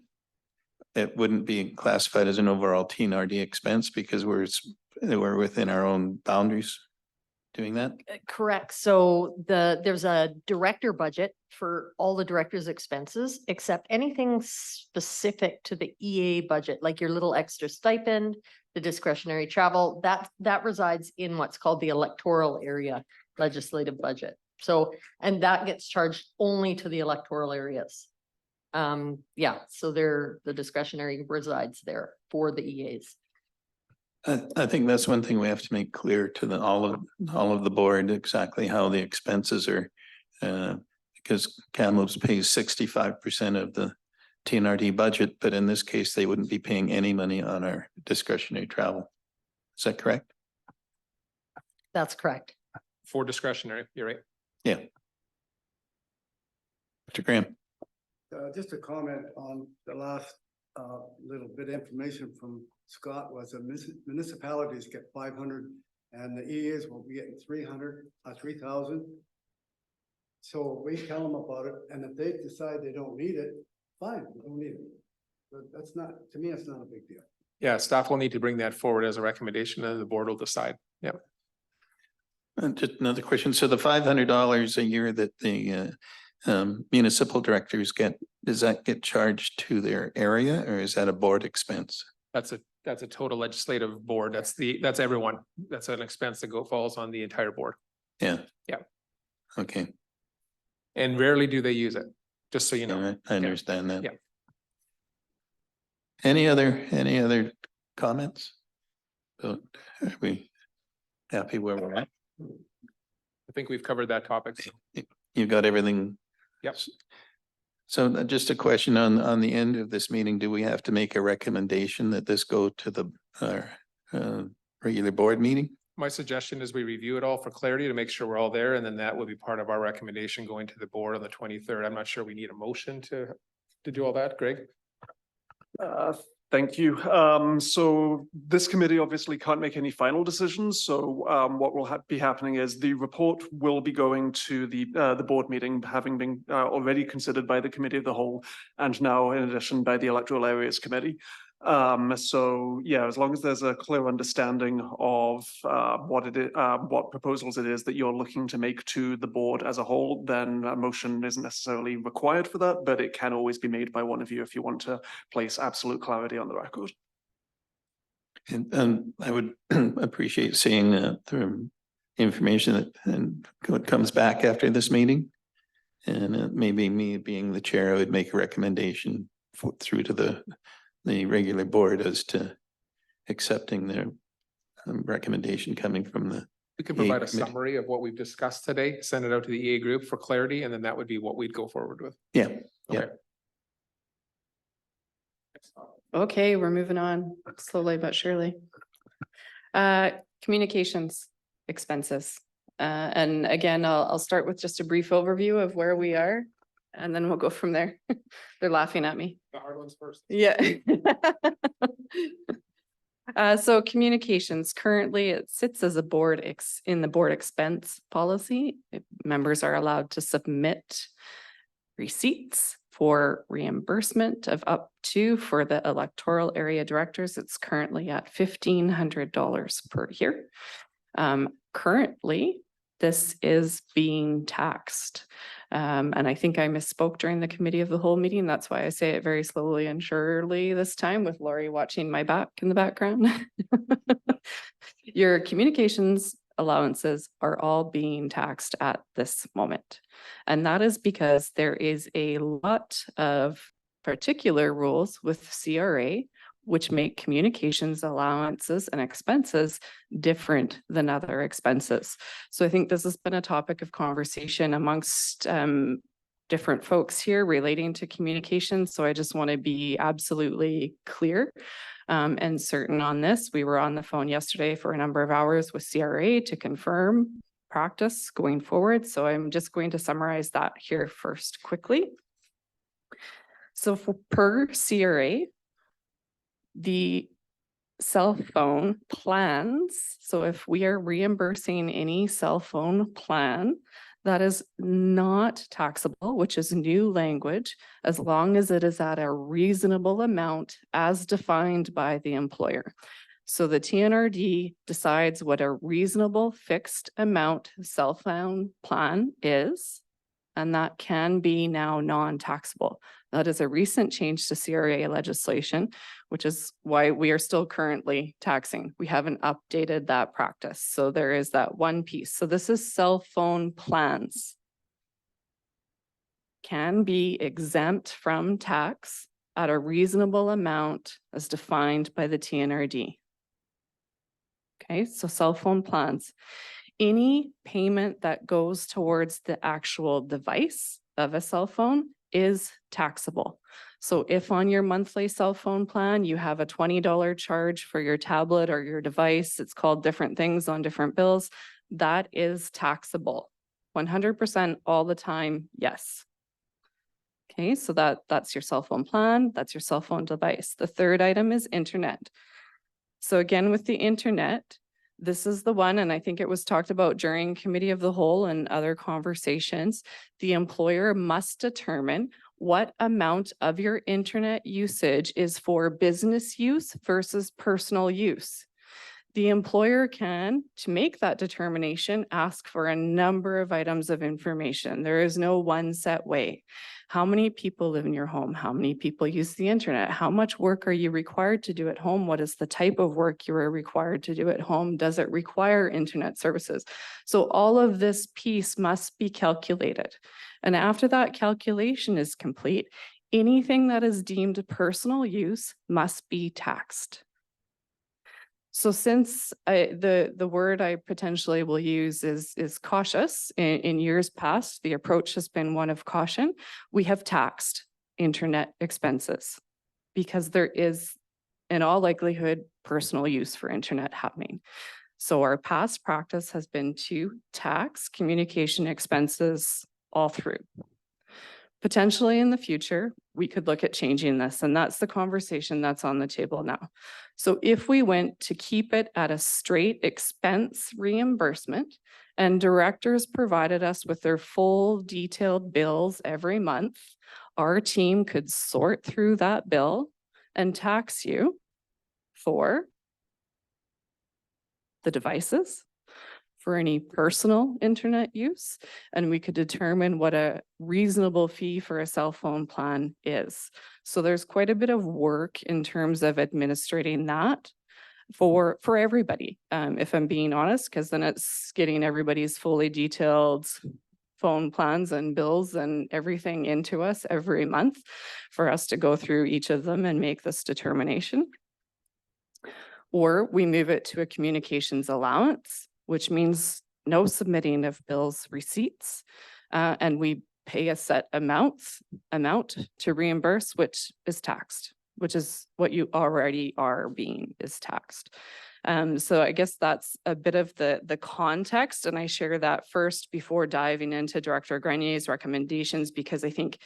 It wouldn't be classified as an overall TNRD expense because we're within our own boundaries doing that? Correct. So there's a director budget for all the director's expenses, except anything specific to the EA budget, like your little extra stipend, the discretionary travel, that resides in what's called the electoral area legislative budget. So, and that gets charged only to the electoral areas. Yeah, so the discretionary resides there for the EAs. I think that's one thing we have to make clear to all of the board, exactly how the expenses are. Because Kamloops pays 65% of the TNRD budget, but in this case, they wouldn't be paying any money on our discretionary travel. Is that correct? That's correct. For discretionary, you're right. Yeah. Dr. Graham. Just a comment on the last little bit of information from Scott was that municipalities get 500 and the EAs will be getting 3,000. So we tell them about it, and if they decide they don't need it, fine, we don't need it. But that's not, to me, it's not a big deal. Yeah, staff will need to bring that forward as a recommendation and the board will decide. Yeah. And just another question. So the $500 a year that the municipal directors get, does that get charged to their area or is that a board expense? That's a total legislative board. That's everyone. That's an expense that falls on the entire board. Yeah. Yeah. Okay. And rarely do they use it, just so you know. Yeah, I understand that. Yeah. Any other comments? So are we happy where we're at? I think we've covered that topic. So. You got everything? Yep. So just a question on the end of this meeting, do we have to make a recommendation that this go to the regular board meeting? My suggestion is we review it all for clarity to make sure we're all there, and then that will be part of our recommendation going to the board on the 23rd. I'm not sure we need a motion to do all that. Greg? Thank you. So this committee obviously can't make any final decisions. So what will be happening is the report will be going to the board meeting, having been already considered by the committee of the whole, and now in addition by the electoral areas committee. So yeah, as long as there's a clear understanding of what proposals it is that you're looking to make to the board as a whole, then a motion isn't necessarily required for that, but it can always be made by one of you if you want to place absolute clarity on the record. And I would appreciate seeing the information and what comes back after this meeting. And maybe me being the chair, I would make a recommendation through to the regular board as to accepting the recommendation coming from the. We could provide a summary of what we've discussed today, send it out to the EA group for clarity, and then that would be what we'd go forward with. Yeah. Okay. Okay, we're moving on slowly but surely. Communications expenses. And again, I'll start with just a brief overview of where we are, and then we'll go from there. They're laughing at me. The hard ones first. Yeah. So communications, currently it sits as a in the board expense policy. Members are allowed to submit receipts for reimbursement of up to, for the electoral area directors, it's currently at $1,500 per year. Currently, this is being taxed. And I think I misspoke during the committee of the whole meeting. That's why I say it very slowly and surely this time with Lori watching my back in the background. Your communications allowances are all being taxed at this moment. And that is because there is a lot of particular rules with CRA which make communications allowances and expenses different than other expenses. So I think this has been a topic of conversation amongst different folks here relating to communication. So I just want to be absolutely clear and certain on this. We were on the phone yesterday for a number of hours with CRA to confirm practice going forward. So I'm just going to summarize that here first quickly. So for per CRA, the cell phone plans, so if we are reimbursing any cell phone plan that is not taxable, which is new language, as long as it is at a reasonable amount as defined by the employer. So the TNRD decides what a reasonable fixed amount cell phone plan is, and that can be now non-taxable. That is a recent change to CRA legislation, which is why we are still currently taxing. We haven't updated that practice. So there is that one piece. So this is cell phone plans. Can be exempt from tax at a reasonable amount as defined by the TNRD. Okay, so cell phone plans. Any payment that goes towards the actual device of a cell phone is taxable. So if on your monthly cell phone plan, you have a $20 charge for your tablet or your device, it's called different things on different bills, that is taxable. 100% all the time, yes. Okay, so that's your cell phone plan, that's your cell phone device. The third item is internet. So again, with the internet, this is the one, and I think it was talked about during committee of the whole and other conversations. The employer must determine what amount of your internet usage is for business use versus personal use. The employer can, to make that determination, ask for a number of items of information. There is no one set way. How many people live in your home? How many people use the internet? How much work are you required to do at home? What is the type of work you are required to do at home? Does it require internet services? So all of this piece must be calculated. And after that calculation is complete, anything that is deemed personal use must be taxed. So since the word I potentially will use is cautious, in years past, the approach has been one of caution. We have taxed internet expenses because there is, in all likelihood, personal use for internet happening. So our past practice has been to tax communication expenses all through. Potentially in the future, we could look at changing this, and that's the conversation that's on the table now. So if we went to keep it at a straight expense reimbursement and directors provided us with their full detailed bills every month, our team could sort through that bill and tax you for the devices, for any personal internet use, and we could determine what a reasonable fee for a cell phone plan is. So there's quite a bit of work in terms of administrating that for everybody, if I'm being honest, because then it's getting everybody's fully detailed phone plans and bills and everything into us every month for us to go through each of them and make this determination. Or we move it to a communications allowance, which means no submitting of bills, receipts, and we pay a set amount to reimburse, which is taxed, which is what you already are being is taxed. So I guess that's a bit of the context, and I share that first before diving into Director Granier's recommendations, because I think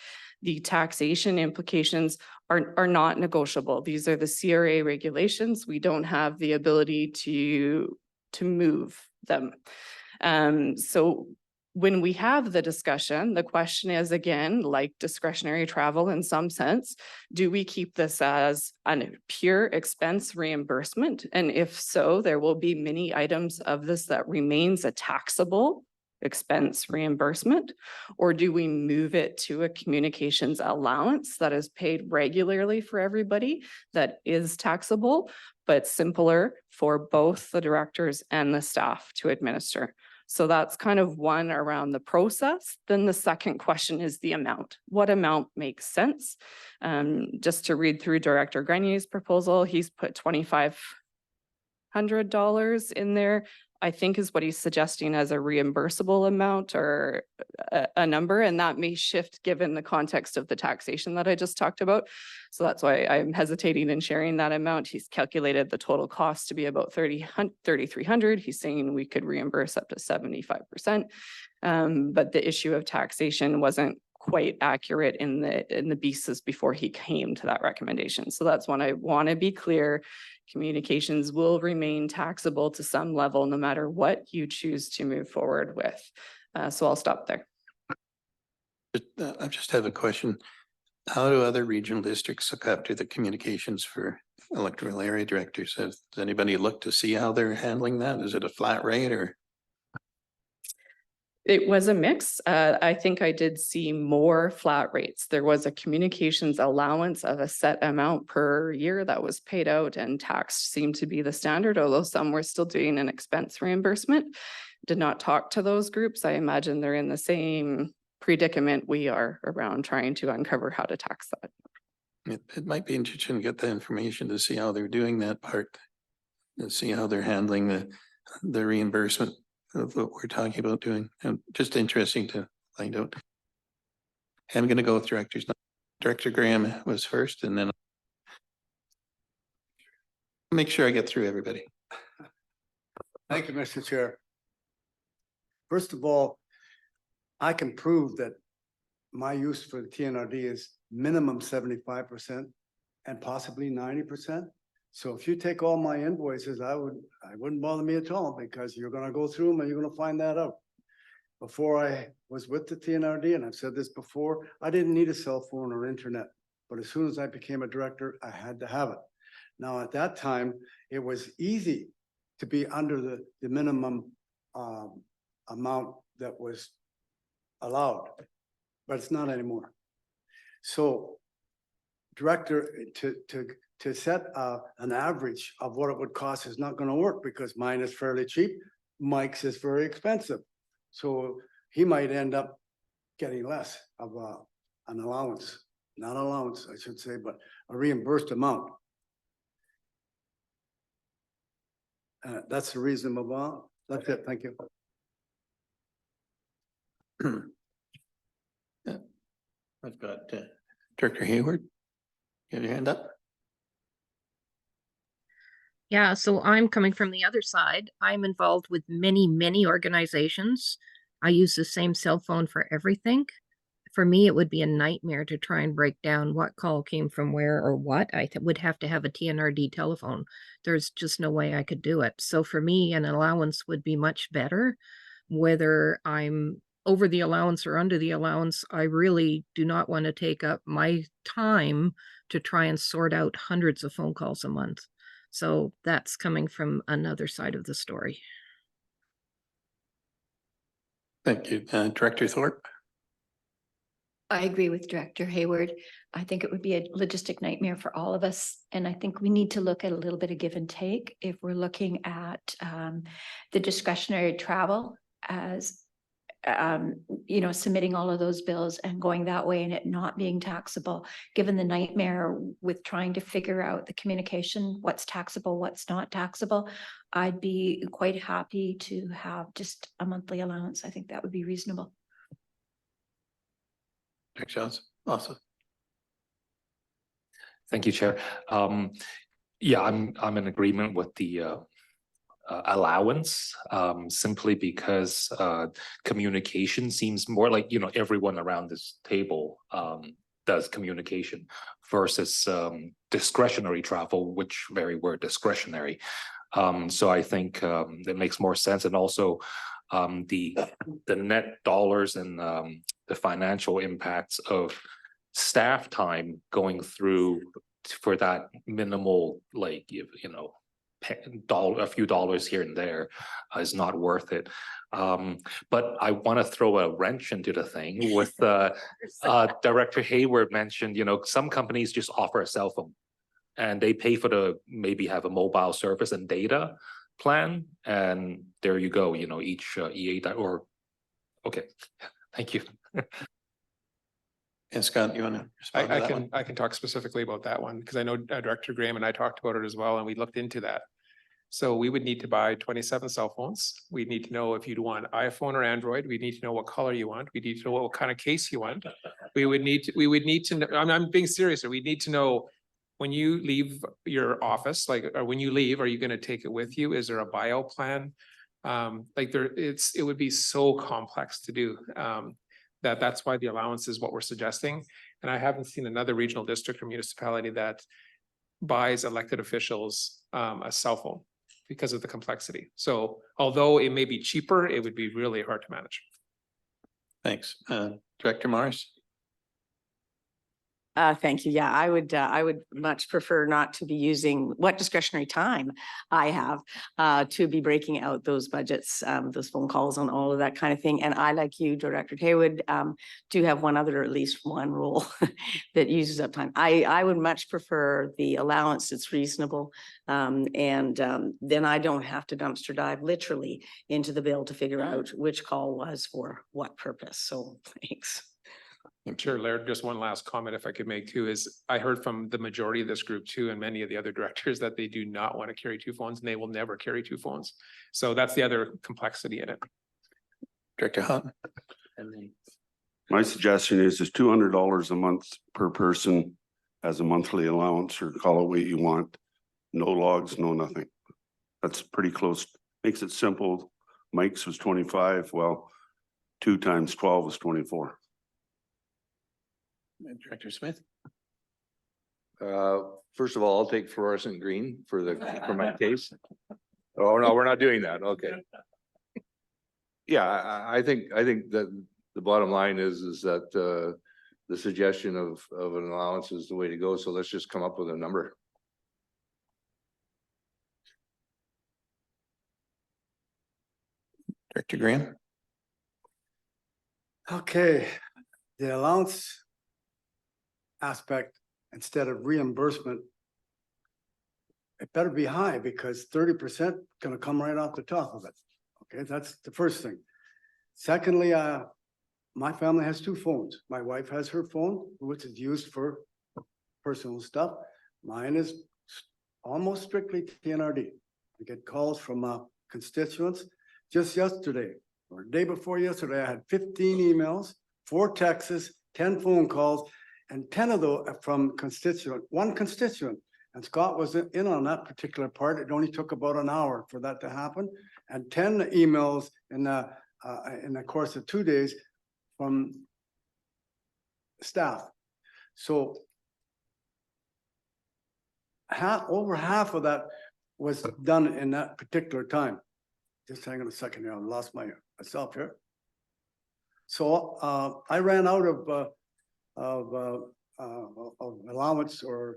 the taxation implications are not negotiable. These are the CRA regulations. We don't have the ability to move them. So when we have the discussion, the question is, again, like discretionary travel in some sense, do we keep this as a pure expense reimbursement? And if so, there will be many items of this that remains a taxable expense reimbursement, or do we move it to a communications allowance that is paid regularly for everybody that is taxable, but simpler for both the directors and the staff to administer? So that's kind of one around the process. Then the second question is the amount. What amount makes sense? Just to read through Director Grenier's proposal, he's put $2,500 in there, I think is what he's suggesting as a reimbursable amount or a number, and that may shift given the context of the taxation that I just talked about. So that's why I'm hesitating in sharing that amount. He's calculated the total cost to be about $3,300. He's saying we could reimburse up to 75%. But the issue of taxation wasn't quite accurate in the pieces before he came to that recommendation. So that's one I want to be clear. Communications will remain taxable to some level, no matter what you choose to move forward with. So I'll stop there. I just have a question. How do other regional districts look after the communications for electoral area directors? Has anybody looked to see how they're handling that? Is it a flat rate or? It was a mix. I think I did see more flat rates. There was a communications allowance of a set amount per year that was paid out, and tax seemed to be the standard, although some were still doing an expense reimbursement. Did not talk to those groups. I imagine they're in the same predicament we are around trying to uncover how to tax that. It might be interesting to get the information to see how they're doing that part and see how they're handling the reimbursement of what we're talking about doing. And just interesting to find out. I'm going to go with directors. Director Graham was first, and then make sure I get through everybody. Thank you, Mr. Chair. First of all, I can prove that my use for the TNRD is minimum 75% and possibly 90%. So if you take all my invoices, I wouldn't bother me at all, because you're gonna go through them and you're gonna find that out. Before I was with the TNRD, and I've said this before, I didn't need a cell phone or internet, but as soon as I became a director, I had to have it. Now, at that time, it was easy to be under the minimum amount that was allowed, but it's not anymore. So, director, to set an average of what it would cost is not going to work, because mine is fairly cheap. Mike's is very expensive. So he might end up getting less of an allowance, not allowance, I should say, but a reimbursed amount. That's the reason about. That's it. Thank you. I've got Director Hayward. You have your hand up. Yeah, so I'm coming from the other side. I'm involved with many, many organizations. I use the same cell phone for everything. For me, it would be a nightmare to try and break down what call came from where or what. I would have to have a TNRD telephone. There's just no way I could do it. So for me, an allowance would be much better. Whether I'm over the allowance or under the allowance, I really do not want to take up my time to try and sort out hundreds of phone calls a month. So that's coming from another side of the story. Thank you. Director Thorpe. I agree with Director Hayward. I think it would be a logistic nightmare for all of us. And I think we need to look at a little bit of give and take if we're looking at the discretionary travel as submitting all of those bills and going that way and it not being taxable, given the nightmare with trying to figure out the communication, what's taxable, what's not taxable. I'd be quite happy to have just a monthly allowance. I think that would be reasonable. Director Jones. Awesome. Thank you, Chair. Yeah, I'm in agreement with the allowance, simply because communication seems more like, you know, everyone around this table does communication versus discretionary travel, which very word discretionary. So I think it makes more sense, and also the net dollars and the financial impacts of staff time going through for that minimal, like, you know, a few dollars here and there is not worth it. But I want to throw a wrench into the thing with Director Hayward mentioned, you know, some companies just offer a cell phone and they pay for the, maybe have a mobile service and data plan, and there you go, you know, each EA or, okay, thank you. And Scott, you want to respond to that one? I can talk specifically about that one, because I know Director Graham and I talked about it as well, and we looked into that. So we would need to buy 27 cell phones. We'd need to know if you'd want iPhone or Android. We need to know what color you want. We need to know what kind of case you want. We would need to know, I'm being serious here. We need to know when you leave your office, like, or when you leave, are you going to take it with you? Is there a buyout plan? Like it would be so complex to do. That's why the allowance is what we're suggesting. And I haven't seen another regional district or municipality that buys elected officials a cell phone because of the complexity. So although it may be cheaper, it would be really hard to manage. Thanks. Director Morris? Thank you. Yeah, I would much prefer not to be using what discretionary time I have to be breaking out those budgets, those phone calls and all of that kind of thing. And I, like you, Director Haywood, do have one other, at least one rule that uses up time. I would much prefer the allowance that's reasonable. Then I don't have to dumpster dive literally into the bill to figure out which call was for what purpose. So thanks. Sure, Laird, just one last comment if I could make too, is I heard from the majority of this group too, and many of the other directors, that they do not want to carry two phones and they will never carry two phones. So that's the other complexity in it. Director Houghton? My suggestion is $200 a month per person as a monthly allowance, or call it what you want. No logs, no nothing. That's pretty close. Makes it simple. Mike's was 25. Well, 2 times 12 is 24. Director Smith? First of all, I'll take fluorescent green for my case. Oh, no, we're not doing that. Okay. Yeah, I think that the bottom line is that the suggestion of an allowance is the way to go. So let's just come up with a number. Director Graham? Okay, the allowance aspect instead of reimbursement, it better be high, because 30% gonna come right off the top of it. Okay, that's the first thing. Secondly, my family has 2 phones. My wife has her phone, which is used for personal stuff. Mine is almost strictly TNRD. I get calls from constituents. Just yesterday, or the day before yesterday, I had 15 emails, 4 texts, 10 phone calls, and 10 of those from one constituent. And Scott was in on that particular part. It only took about an hour for that to happen. And 10 emails in the course of 2 days from staff. So over half of that was done in that particular time. Just hang on a second here. I lost myself here. So I ran out of allowance or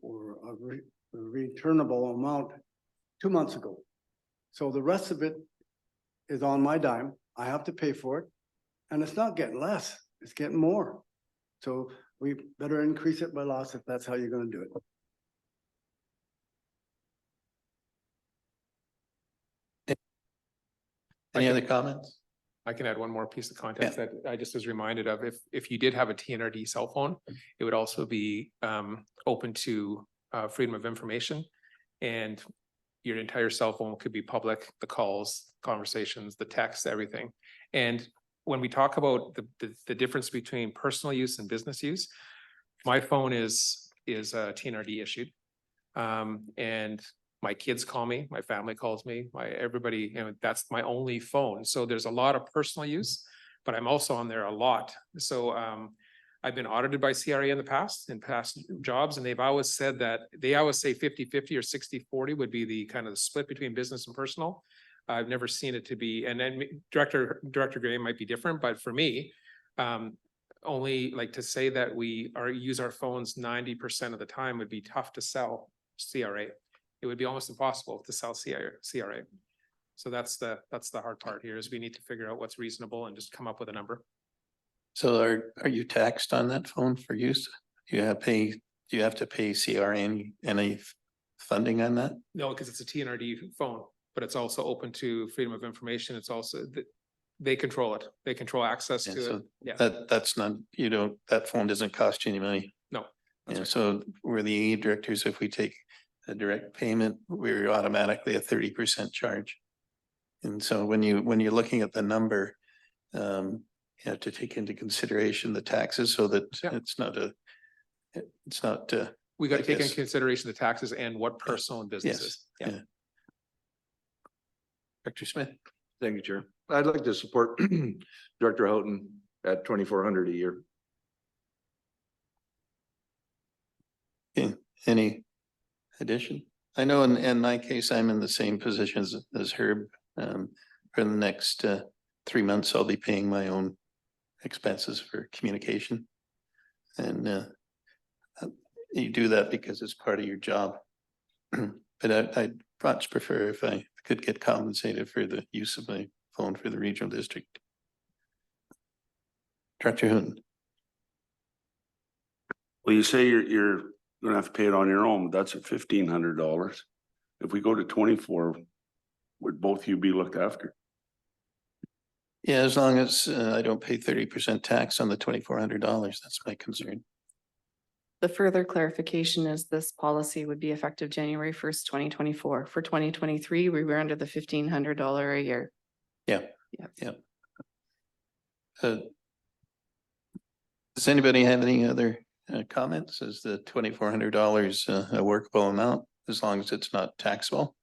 a returnable amount 2 months ago. So the rest of it is on my dime. I have to pay for it, and it's not getting less, it's getting more. So we better increase it by loss if that's how you're going to do it. Any other comments? I can add one more piece of context that I just was reminded of. If you did have a TNRD cell phone, it would also be open to freedom of information, and your entire cell phone could be public, the calls, conversations, the texts, everything. And when we talk about the difference between personal use and business use, my phone is TNRD issued. And My kids call me, my family calls me, everybody, that's my only phone. So there's a lot of personal use, but I'm also on there a lot. So I've been audited by CRA in past jobs, and they've always said that, they always say 50-50 or 60-40 would be the kind of the split between business and personal. I've never seen it to be, and then Director Graham might be different, but for me, only like to say that we use our phones 90% of the time would be tough to sell CRA. It would be almost impossible to sell CRA. So that's the hard part here, is we need to figure out what's reasonable and just come up with a number. So are you taxed on that phone for use? Do you have to pay CRA any funding on that? No, because it's a TNRD phone, but it's also open to freedom of information. It's also, they control it. They control access Yeah, to so it. Yeah, that's not, that phone doesn't cost you any money. no. that's Yeah, right. so we're the EA directors, if we take a direct payment, we're automatically a 30% charge. And so when you're looking at the number, you have to take into consideration the taxes so that Yeah. it's not We got I to take into guess. consideration the taxes and what personal and business is. yeah. Director Smith. Thank you, Chair. I'd like to support Director Houghton at 2,400 a year. Okay, any addition? I know in my case, I'm in the same position as Herb. For the next 3 months, I'll be paying my own expenses for communication. And you do that because it's part of your job. But I'd much prefer if I could get compensated for the use of my phone for the regional district. Director Houghton. Well, you say you're gonna have to pay it on your own, but that's at $1,500. If we go to 24, would both you be looked after? Yeah, as long as I don't pay 30% tax on the $2,400, that's my concern. The further clarification is this policy would be effective January 1st, 2024. For 2023, we were under the $1,500 a year. Yeah. Yeah. Yeah. Does anybody have any other comments? Is the $2,400 a workable amount as long as it's not taxable?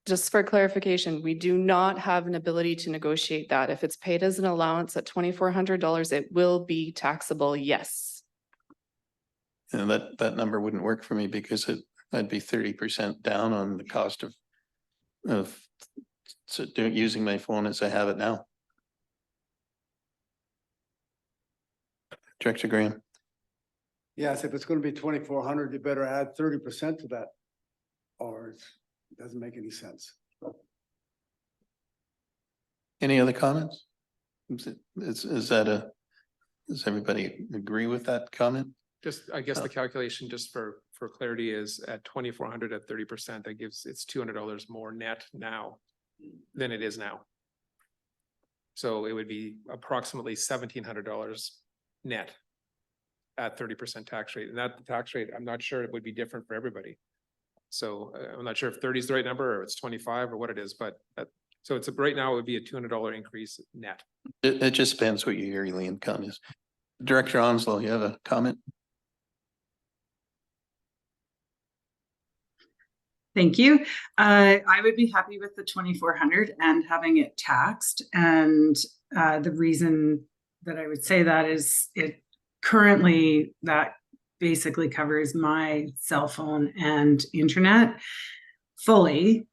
Just for clarification, we do not have an ability to negotiate that. If it's paid as an allowance at $2,400, it will be taxable, yes. And that number wouldn't work for me because I'd be 30% down on the cost of using my phone as I have it now. Director Graham. Yes, if it's gonna be 2,400, you better add 30% to that. Or it doesn't make any sense. Any other comments? Does everybody agree with that comment? Just, I guess the calculation just for clarity is at 2,400 at 30%, that gives, it's $200 more net now than it is now. So it would be approximately $1,700 net at 30% tax rate. And that tax rate, I'm not sure it would be different for everybody. So I'm not sure if 30 is the right number or it's 25 or what it is, but so it's right now it would be a $200 increase net. It just depends what your yearly income is. Director Onslow, you have a comment? Thank you. I would be happy with the 2,400 and having it taxed. And the reason that I would say that is it currently that basically covers my cell phone and internet fully.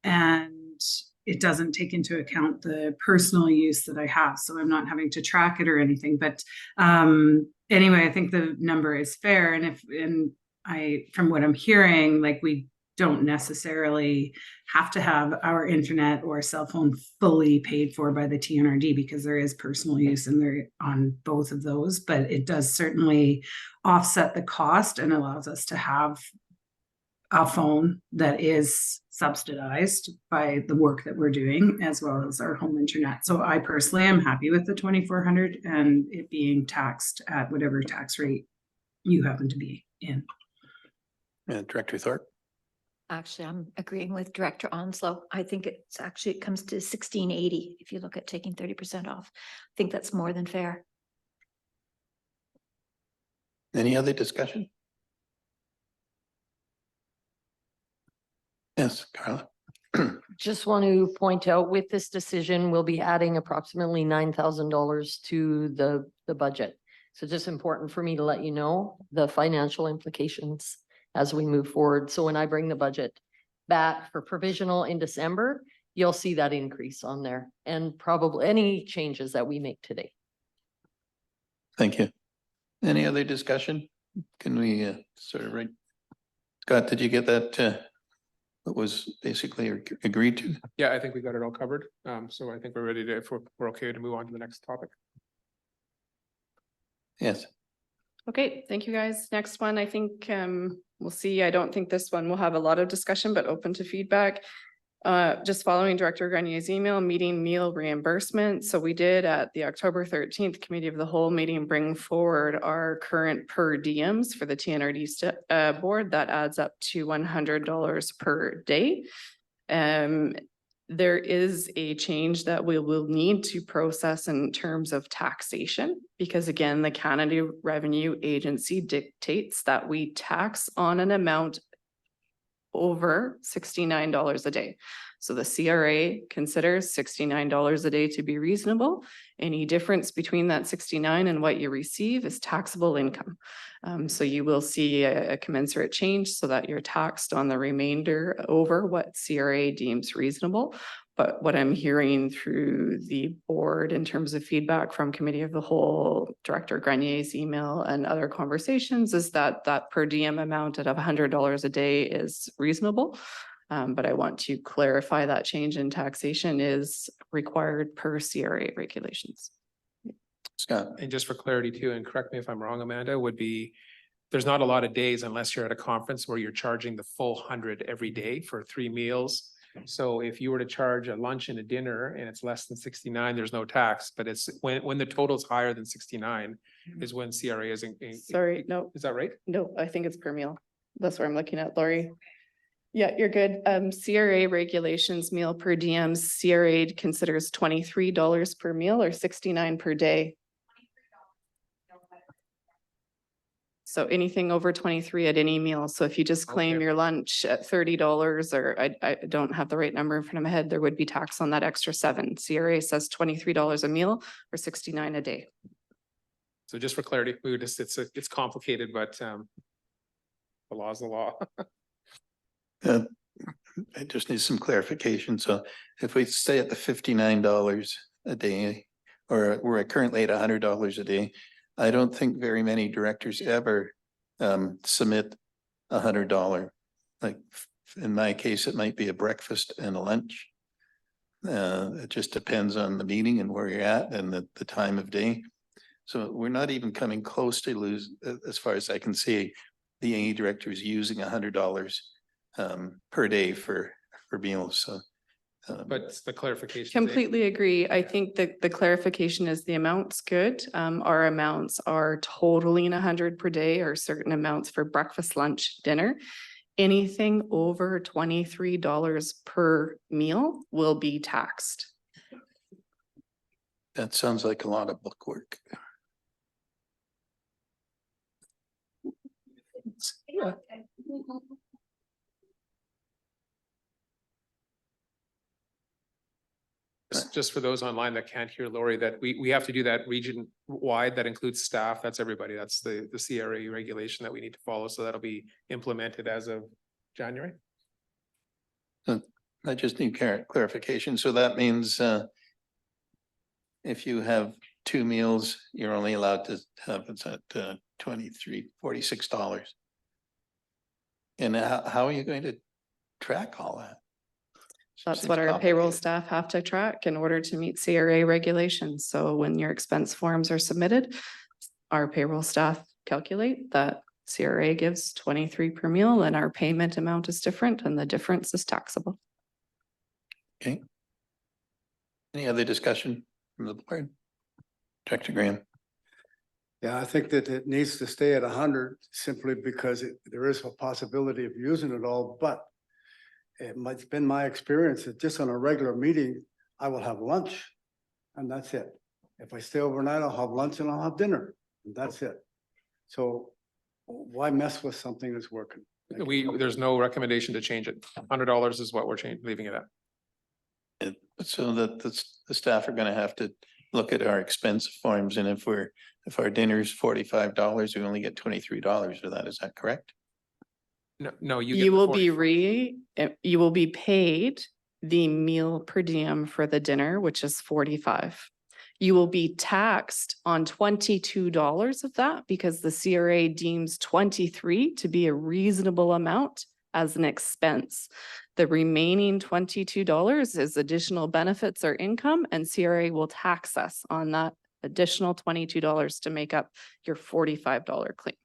And it doesn't take into account the personal use that I have. So I'm not having to track it or anything. But anyway, I think the number is fair. And from what I'm hearing, like we don't necessarily have to have our internet or cell phone fully paid for by the TNRD because there is personal use in there on both of those, but it does certainly offset the cost and allows us to have a phone that is subsidized by the work that we're doing as well as our home internet. So I personally am happy with the 2,400 and it being taxed at whatever tax rate you happen to be in. Director Thorpe. Actually, I'm agreeing with Director Onslow. I think it comes to 1,680 if you look at taking 30% off. I think that's more than fair. Any other discussion? Yes, Carla. Just want to point out with this decision, we'll be adding approximately $9,000 to the budget. So just important for me to let you know the financial implications as we move forward. So when I bring the budget back for provisional in December, you'll see that increase on there and probably any changes that we make today. Thank you. Any other discussion? Can we sort of write? Scott, did you get that? What was basically agreed to? Yeah, I think we got it all covered. So I think we're ready to, if we're okay to move on to the next topic. Yes. Okay, thank you guys. Next one, I think we'll see. I don't think this one will have a lot of discussion, but open to feedback. Just following Director Garnier's email, meeting meal reimbursement. So we did at the October 13th Committee of the Whole meeting, bring forward our current per diems for the TNRD board. That adds up to $100 per day. There is a change that we will need to process in terms of taxation, because again, the Canada Revenue Agency dictates that we tax on an amount over $69 a day. So the CRA considers $69 a day to be reasonable. Any difference between that 69 and what you receive is taxable income. So you will see a commensurate change so that you're taxed on the remainder over what CRA deems reasonable. But what I'm hearing through the board in terms of feedback from Committee of the Whole, Director Garnier's email and other conversations is that that per diem amount at $100 a day is reasonable. But I want to clarify that change in taxation is required per CRA regulations. Scott. And just for clarity too, and correct me if I'm wrong, Amanda, would be, there's not a lot of days unless you're at a conference where you're charging the full 100 every day for 3 meals. So if you were to charge a lunch and a dinner and it's less than 69, there's no tax, but it's when the total is higher than 69 is when CRA is. Sorry, no. Is that right? No, I think it's per meal. That's what I'm looking at, Lori. Yeah, you're good. CRA regulations, meal per diems, CRA considers $23 per meal or 69 per day. So anything over 23 at any meal. So if you just claim Okay. your lunch at $30, or I don't have the right number in front of my head, there would be tax on that extra 7. CRA says $23 a meal or 69 a day. So just for clarity, we would just, it's complicated, but the law is the law. I just need some clarification. So if we stay at the $59 a day, or we're currently at $100 a day, I don't think very many directors ever submit $100. Like in my case, it might be a breakfast and a lunch. It just depends on the meeting and where you're at and the time of day. So we're not even coming close to lose, as far as I can see, the AE directors using $100 per day for meals. So But the clarification. Completely agree. I think that the clarification is the amount's good. Our amounts are totaling 100 per day or certain amounts for breakfast, lunch, dinner. Anything over $23 per meal will be taxed. that sounds like a lot of book work. Just for those online that can't hear Lori, that we have to do that region wide. That includes staff. That's everybody. That's the CRA regulation that we need to follow. So that'll be implemented as of January. I just need clarification. So that means if you have 2 meals, you're only allowed to have it's at $46. And how are you going to track all that? That's Seems what our payroll complicated. staff have to track in order to meet CRA regulations. So when your expense forms are submitted, our payroll staff calculate that CRA gives 23 per meal and our payment amount is different and the difference is taxable. Okay. Any other discussion from the board? Director Graham. Yeah, I think that it needs to stay at 100 simply because there is a possibility of using it all, but it's been my experience that just on a regular meeting, I will have lunch and that's it. If I stay overnight, I'll have lunch and I'll have dinner and that's it. So why mess with something that's working? There's no recommendation to change it. $100 is what we're leaving it at. So that the staff are gonna have to look at our expense forms, and if our dinner's $45, we only get $23 for that, is that correct? No, you. You will be you will be paid the meal per diem for the dinner, which is 45. You will be taxed on $22 of that because the CRA deems 23 to be a reasonable amount as an expense. The remaining $22 is additional benefits or income, and CRA will tax us on that additional $22 to make up your $45 claim.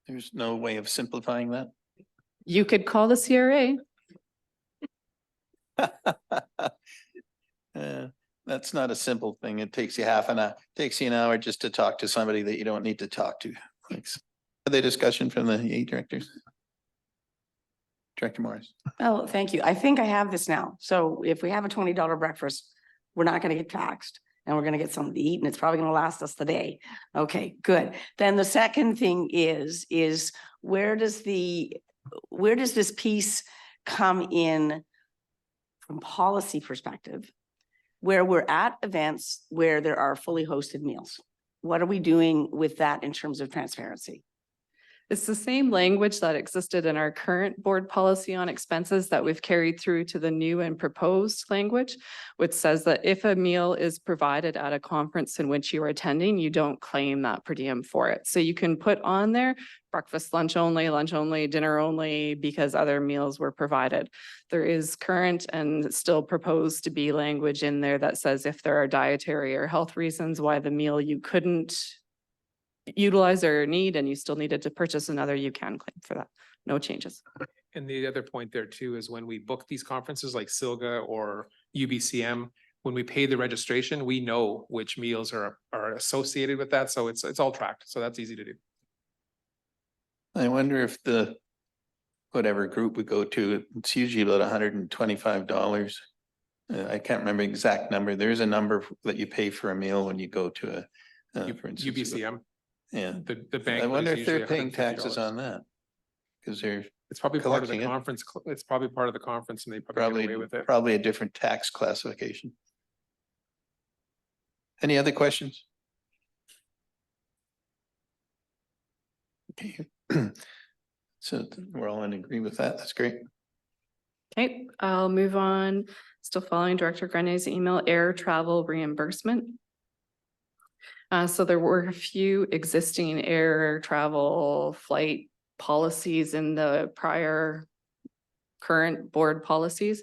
There's no way of simplifying that? You could call the CRA. That's not a simple thing. It takes you half an hour, takes you an hour just to talk to somebody that you don't need to talk to. Thanks. Are there discussion from the EA directors? Director Morris. Oh, thank you. I think I have this now. So if we have a $20 breakfast, we're not gonna get taxed and we're gonna get something to eat and it's probably gonna last us the day. Okay, good. Then the second thing is where does this piece come in from policy perspective? Where we're at events where there are fully hosted meals. What are we doing with that in terms of transparency? It's the same language that existed in our current board policy on expenses that we've carried through to the new and proposed language, which says that if a meal is provided at a conference in which you are attending, you don't claim that per diem for it. So you can put on there breakfast, lunch only, dinner only, because other meals were provided. There is current and still proposed to be language in there that says if there are dietary or health reasons why the meal you couldn't utilize or need and you still needed to purchase another, you can claim for that. No changes. And the other point there too is when we book these conferences like SILGA or UBCM, when we pay the registration, we know which meals are associated with that. So it's all tracked. So that's easy to do. I wonder if whatever group we go to, it's usually about $125. I can't remember the exact number. There's a number that you pay for a meal when you go to for instance. UBCM. Yeah. The bank. I wonder if they're paying taxes on that. Because it's probably part of the collecting it. conference. It's probably part of the conference and they probably get away with it. Probably a different tax classification. Any other questions? Okay. So we're all in agreement with that. That's great. Okay, I'll move on. Still following Director Grenier's email, air travel reimbursement. So there were a few existing air travel flight policies in the prior current board policies.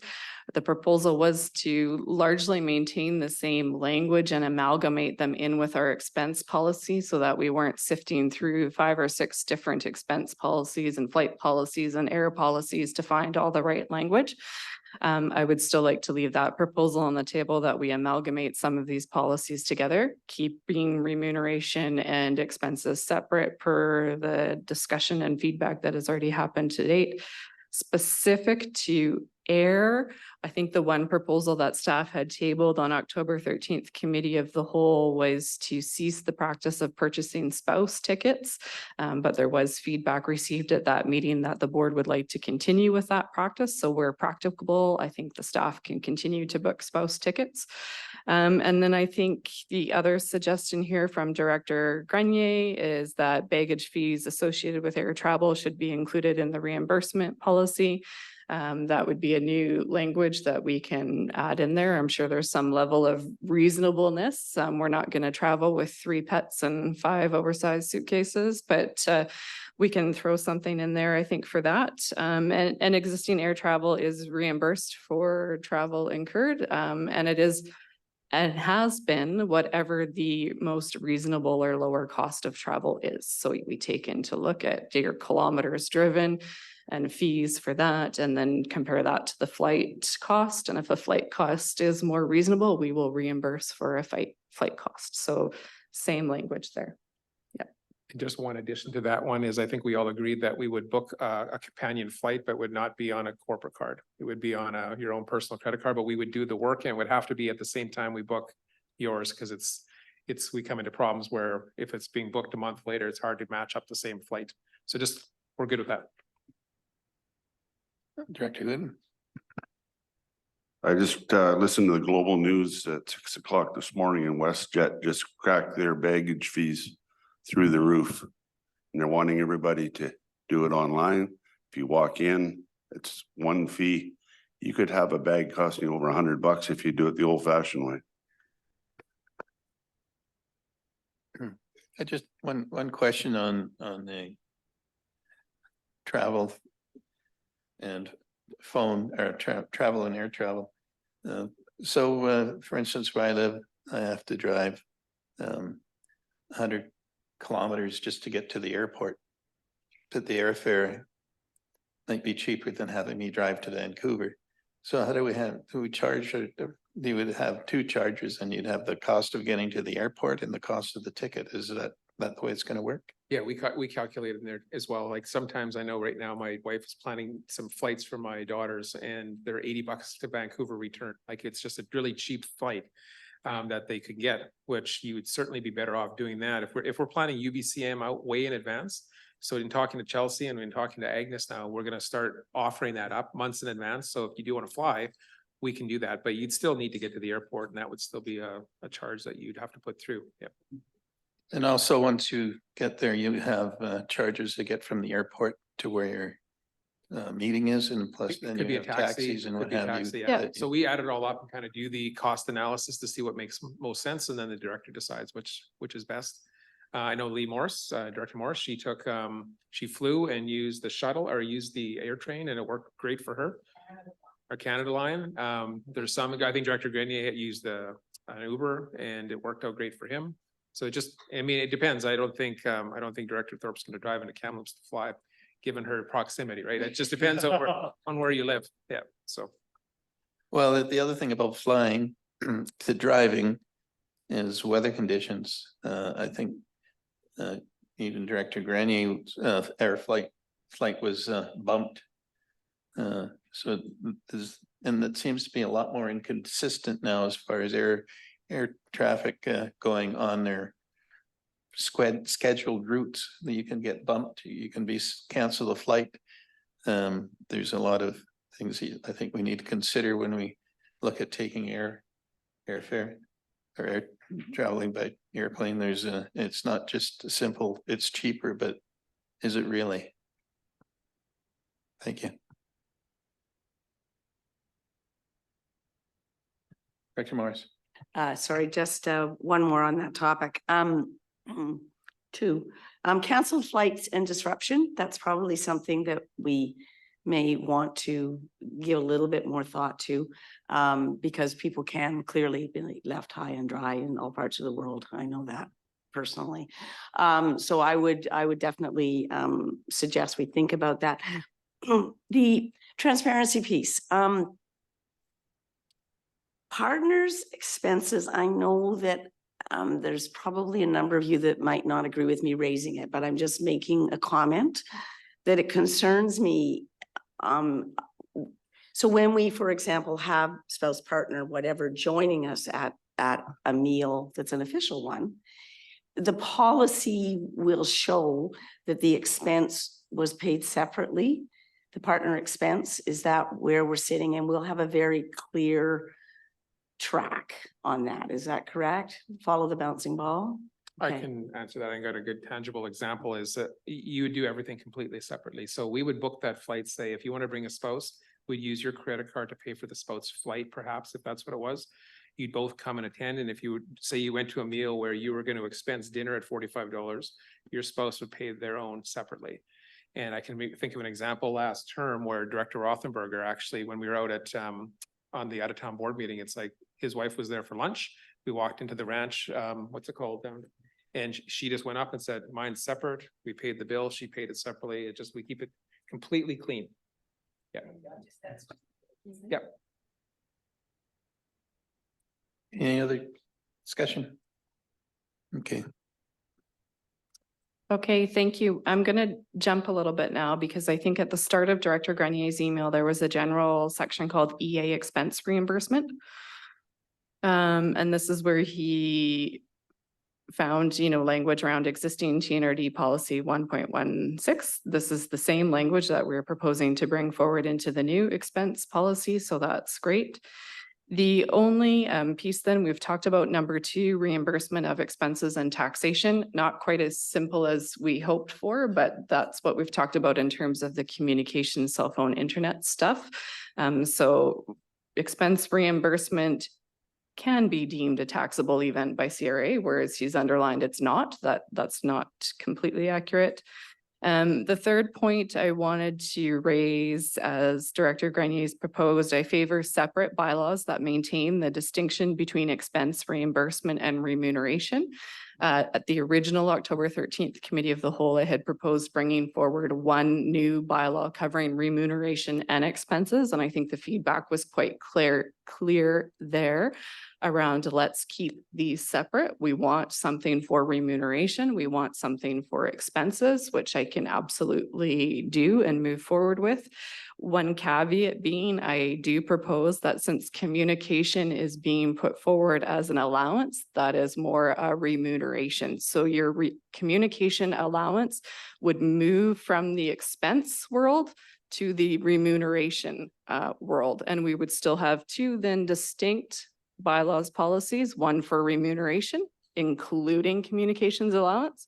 The proposal was to largely maintain the same language and amalgamate them in with our expense policy so that we weren't sifting through 5 or 6 different expense policies and flight policies and air policies to find all the right language. I would still like to leave that proposal on the table that we amalgamate some of these policies together, keeping remuneration and expenses separate per the discussion and feedback that has already happened to date. Specific to air, I think the one proposal that staff had tabled on October 13th committee of the whole was to cease the practice of purchasing spouse tickets. But there was feedback received at that meeting that the board would like to continue with that practice. So where practicable, I think the staff can continue to book spouse tickets. And then I think the other suggestion here from Director Grenier is that baggage fees associated with air travel should be included in the reimbursement policy. That would be a new language that we can add in there. I'm sure there's some level of reasonableness. We're not going to travel with 3 pets and 5 oversized suitcases, but we can throw something in there, I think, for that. And existing air travel is reimbursed for travel incurred, and it is and has been whatever the most reasonable or lower cost of travel is. So we take into look at your kilometers driven and fees for that, and then compare that to the flight cost. And if a flight cost is more reasonable, we will reimburse for a flight cost. So same language there. Yeah. And just one addition to that one is I think we all agreed that we would book a companion flight, but would not be on a corporate card. It would be on your own personal credit card, but we would do the work and it would have to be at the same time we book yours, because we come into problems where if it's being booked a month later, it's hard to match up the same flight. So just, we're good with that. Director Gooden. I just listened to the global news at 6 o'clock this morning, and WestJet just cracked their baggage fees through the roof. And they're wanting everybody to do it online. If you walk in, it's one fee. You could have a bag costing you over $100 if you do it the old fashioned way. I just, one question on the travel and phone or travel and air travel. So for instance, where I live, I have to drive 100 kilometers just to get to the airport. But the airfare might be cheaper than having me drive to Vancouver. So how do we charge, or you would have two charges, and you'd have the cost of getting to the airport and the cost of the ticket? Is that the way it's going to work? Yeah, we calculated in there as well. Like sometimes I know right now my wife is planning some flights for my daughters, and they're $80 to Vancouver return. Like it's just a really cheap flight that they could get, which you would certainly be better off doing that. If we're planning UBCM out way in advance. So in talking to Chelsea and in talking to Agnes now, we're going to start offering that up months in advance. So if you do want to fly, we can do that, but you'd still need to get to the airport, and that would still be a charge that you'd have to put through. Yep. And also, once you get there, you have charges to get from the airport to where your meeting is, and plus It then could be you a have taxi, taxis and could what be a have taxi, you. yeah. that So we add it all up and kind of do the cost analysis to see what makes most sense, and then the director decides which is best. I know Lee Morris, Director Morris, she took, she flew and used the shuttle or used the air train, and it worked great for her. Our Canada Line. There's some, I think Director Grenier had used an Uber, and it worked out great for him. So it just, I mean, it depends. I don't think Director Thorpe's going to drive into Kamloops to fly, given her proximity, right? It just depends on where you live. Yeah, so. Well, the other thing about flying to driving is weather conditions. I think even Director Granier's air flight was bumped. So there's, and it seems to be a lot more inconsistent now as far as air traffic going on their scheduled routes. That you can get bumped, you can cancel the flight. There's a lot of things I think we need to consider when we look at taking airfare or air traveling by airplane. There's it's not just a simple, it's cheaper, but is it really? Thank you. Director Morris. Sorry, just one more on that topic. Two, canceled flights and disruption. That's probably something that we may want to give a little bit more thought to, because people can clearly be left high and dry in all parts of the world. I know that personally. So I would definitely suggest we think about that. The transparency piece. Partners' expenses, I know that there's probably a number of you that might not agree with me raising it, but I'm just making a comment that it concerns me. So when we, for example, have spouse, partner, whatever, joining us at a meal that's an official one, the policy will show that the expense was paid separately. The partner expense, is that where we're sitting? And we'll have a very clear track on that. Is that correct? Follow the bouncing ball? I can answer that. I got a good tangible example is that you would do everything completely separately. So we would book that flight, say, if you want to bring a spouse, we'd use your credit card to pay for the spouse flight, perhaps, if that's what it was. You'd both come and attend. And if you would say you went to a meal where you were going to expense dinner at $45, your spouse would pay their own separately. And I can think of an example last term where Director Rothenberger, actually, when we were out at on the out-of-town board meeting, it's like his wife was there for lunch. We walked into the ranch, what's it called down? And she just went up and said, mine's separate. We paid the bill. She paid it separately. It just, we keep it completely clean. Yeah. Yeah. Any other discussion? Okay. Okay, thank you. I'm going to jump a little bit now because I think at the start of Director Grenier's email, there was a general section called EA expense reimbursement. And this is where he found, language around existing TNRD policy 1.16. This is the same language that we're proposing to bring forward into the new expense policy, so that's great. The only piece then, we've talked about number 2, reimbursement of expenses and taxation, not quite as simple as we hoped for, but that's what we've talked about in terms of the communication, cell phone, internet stuff. So expense reimbursement can be deemed a taxable event by CRA, whereas he's underlined it's not. That's not completely accurate. The third point I wanted to raise, as Director Granier's proposed, I favor separate bylaws that maintain the distinction between expense reimbursement and remuneration. At the original October 13th Committee of the Whole, I had proposed bringing forward one new bylaw covering remuneration and expenses, and I think the feedback was quite clear there around let's keep these separate. We want something for remuneration. We want something for expenses, which I can absolutely do and move forward with. One caveat being, I do propose that since communication is being put forward as an allowance, that is more a remuneration. So your communication allowance would move from the expense world to the remuneration world. And we would still have 2 then distinct bylaws policies, one for remuneration, including communications allowance,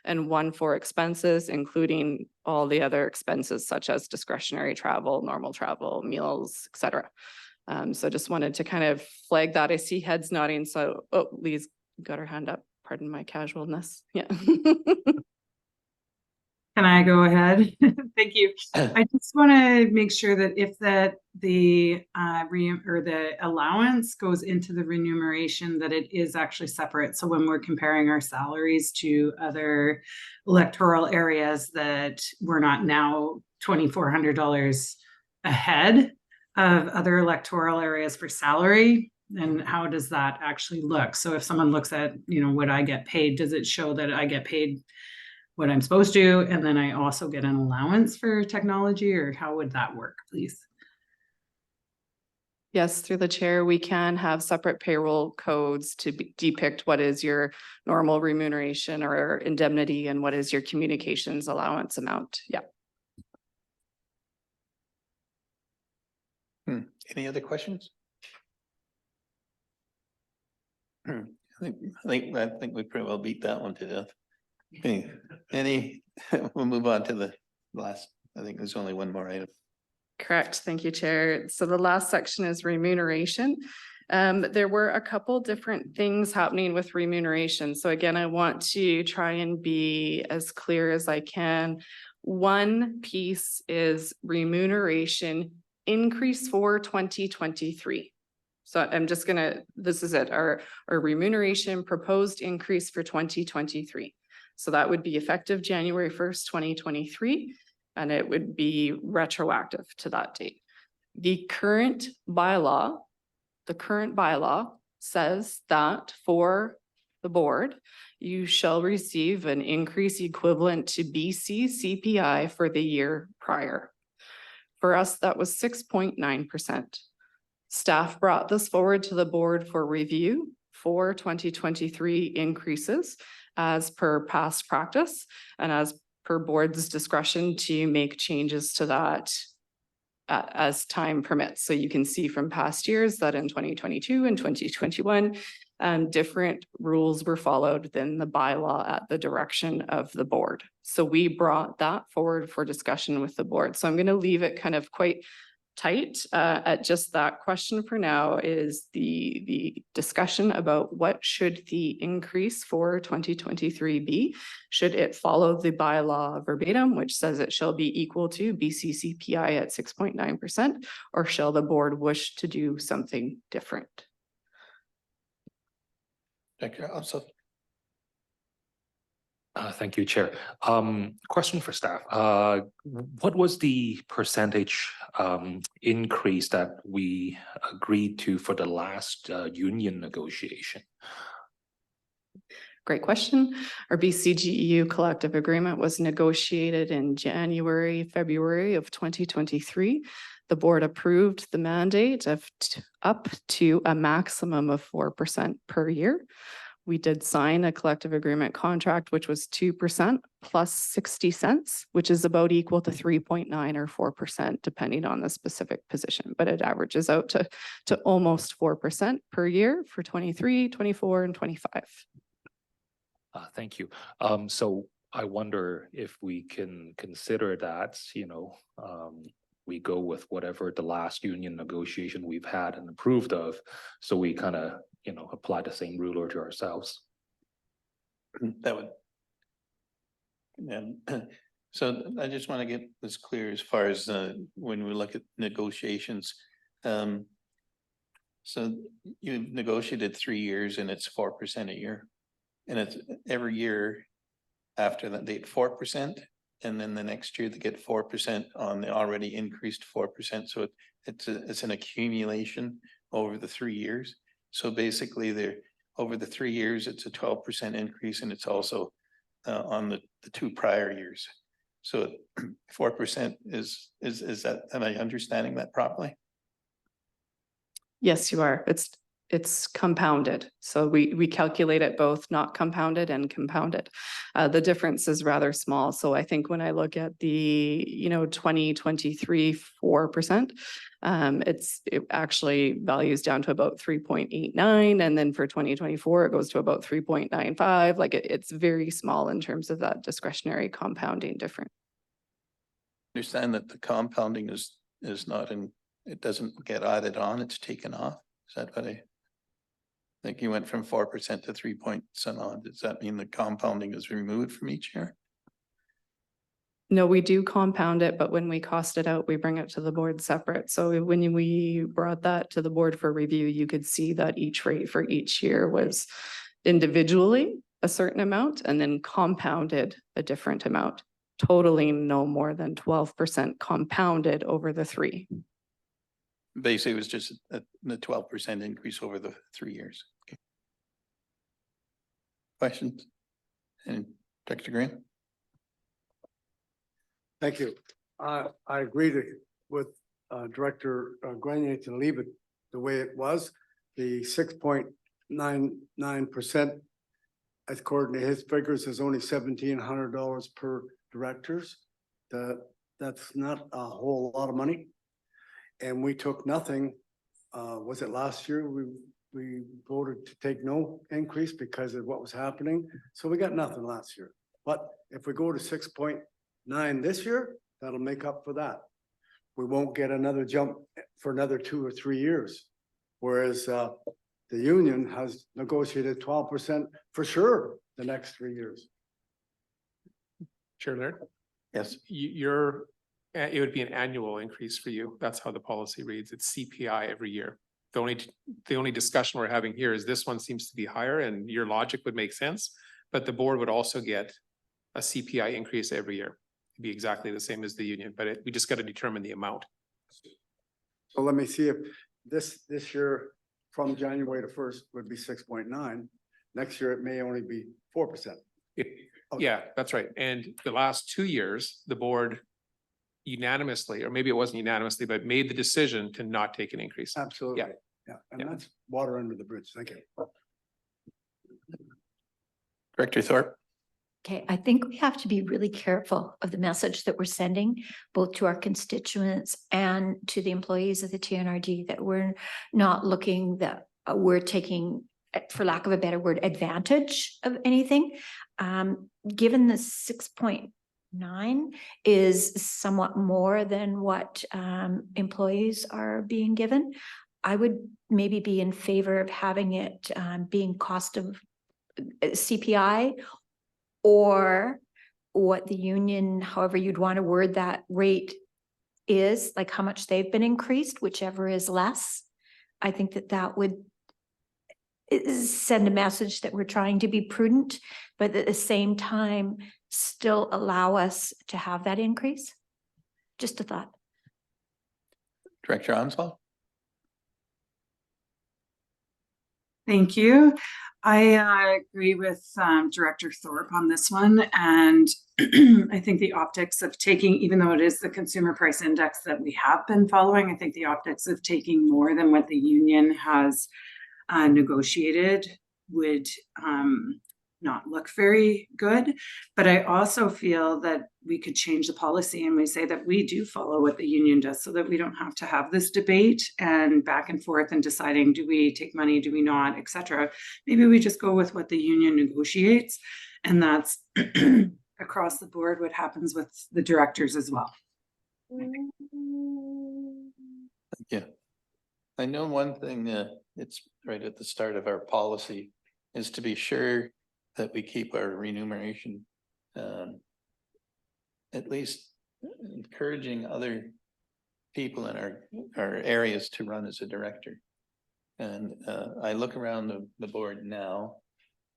and one for expenses, including all the other expenses such as discretionary travel, normal travel, meals, etc. So just wanted to kind of flag that. I see heads nodding. So, oh, Lee's got her hand up. Pardon my casualness. Yeah. Can I go ahead? Thank you. I just want to make sure that if the allowance goes into the remuneration, that it is actually separate. So when we're comparing our salaries to other electoral areas, that we're not now $2,400 ahead of other electoral areas for salary. And how does that actually look? So if someone looks at, what I get paid, does it show that I get paid what I'm supposed to, and then I also get an allowance for technology, or how would that work, please? Yes, through the chair, we can have separate payroll codes to depict what is your normal remuneration or indemnity and what is your communications allowance amount. Yeah. Any other questions? I think we pretty well beat that one to death. We'll move on to the last, I think there's only one more item. Correct. Thank you, Chair. So the last section is remuneration. There were a couple different things happening with remuneration. So again, I want to try and be as clear as I can. One piece is remuneration increase for 2023. So I'm just this is it, our remuneration proposed increase for 2023. So that would be effective January 1st, 2023, and it would be retroactive to that date. The current bylaw says that for the board, you shall receive an increase equivalent to BC CPI for the year prior. For us, that was 6.9%. Staff brought this forward to the board for review for 2023 increases as per past practice and as per board's discretion to make changes to that as time permits. So you can see from past years that in 2022 and 2021, different rules were followed than the bylaw at the direction of the board. So we brought that forward for discussion with the board. So I'm going to leave it kind of quite tight at just that question for now. Is the discussion about what should the increase for 2023 be? Should it follow the bylaw verbatim, which says it shall be equal to BC CPI at 6.9%, or shall the board wish to do something different? Dr. Also. Thank you, Chair. Question for staff. What was the percentage increase that we agreed to for the last union negotiation? Great question. Our BCGEU collective agreement was negotiated in January, February of 2023. The board approved the mandate of up to a maximum of 4% per year. we did sign a collective agreement contract, which was 2% plus 60 cents, which is about equal to 3.9 or 4%, depending on the specific position. But it averages out to almost 4% per year for 23, 24, and 25. Thank you. So I wonder if we can consider that, we go with whatever the last union negotiation we've had and approved of. So we kind of, apply the same ruler to ourselves. That would. And so I just want to get this clear as far as when we look at negotiations. So you negotiated 3 years and it's 4% a year. And it's every year after that, they get 4. And then the next year they get 4% on the already increased 4%. So it's an accumulation over the 3 years. So basically they're over the 3 years, it's a 12% increase, and it's also on the 2 prior years. So 4% is that, am I understanding that properly? Yes, you are. It's compounded. So we calculate it both not compounded and compounded. The difference is rather small. So I think when I look at the, 2023 4%, it actually values down to about 3.89. And then for 2024, it goes to about 3.95. Like it's very small in terms of that discretionary compounding difference. Understand that the compounding is not it doesn't get added on, it's taken off. Is that what I think? You went from 4% to 3 points and on. Does that mean the compounding is removed from each year? No, we do compound it, but when we cost it out, we bring it to the board separate. So when we brought that to the board for review, you could see that each rate for each year was individually a certain amount and then compounded a different amount, totaling no more than 12% compounded over the 3. Basically, it was just the 12% increase over the 3 years. Okay. Questions? And Dr. Green? Thank you. I agree with Director Grenier to leave it the way it was. The 6.99%, according to his figures, is only $1,700 per directors. That's not a whole lot of money. And we took nothing. Was it last year? We voted to take no increase because of what was happening. So we got nothing last year. But if we go to 6.9 this year, that'll make up for that. We won't get another jump for another 2 or 3 years. Whereas the union has negotiated 12% for sure the next 3 years. Chair Laird? Yes. It would be an annual increase for you. That's how the policy reads. It's CPI every year. The only discussion we're having here is this one seems to be higher and your logic would make sense, but the board would also get a CPI increase every year. It'd be exactly the same as the union, but we just got to determine the amount. So let me see if this year from January to 1st would be 6.9. Next year, it may only be 4%. Yeah, that's right. And the last 2 years, the board unanimously, or maybe it wasn't unanimously, but made the decision to not take an increase. Absolutely. Yeah. Yeah. And that's water under the bridge. Thank you. Director Thorpe? Okay, I think we have to be really careful of the message that we're sending, both to our constituents and to the employees of the TNRD, that we're not looking, that we're taking, for lack of a better word, advantage of anything. Given the 6.9 is somewhat more than what employees are being given, I would maybe be in favor of having it being cost of CPI, or what the union, however you'd want to word that rate is, like how much they've been increased, whichever is less. I think that would send a message that we're trying to be prudent, but at the same time, still allow us to have that increase. Just a thought. Director Onslow? Thank you. I agree with Director Thorpe on this one. And I think the optics of taking, even though it is the consumer price index that we have been following, I think the optics of taking more than what the union has negotiated would not look very good. But I also feel that we could change the policy and we say that we do follow what the union does so that we don't have to have this debate and back and forth and deciding, do we take money, do we not, etc. Maybe we just go with what the union negotiates, and that's across the board what happens with the directors as well. Yeah. I know one thing, it's right at the start of our policy, is to be sure that we keep our remuneration, at least encouraging other people in our areas to run as a director. And I look around the board now,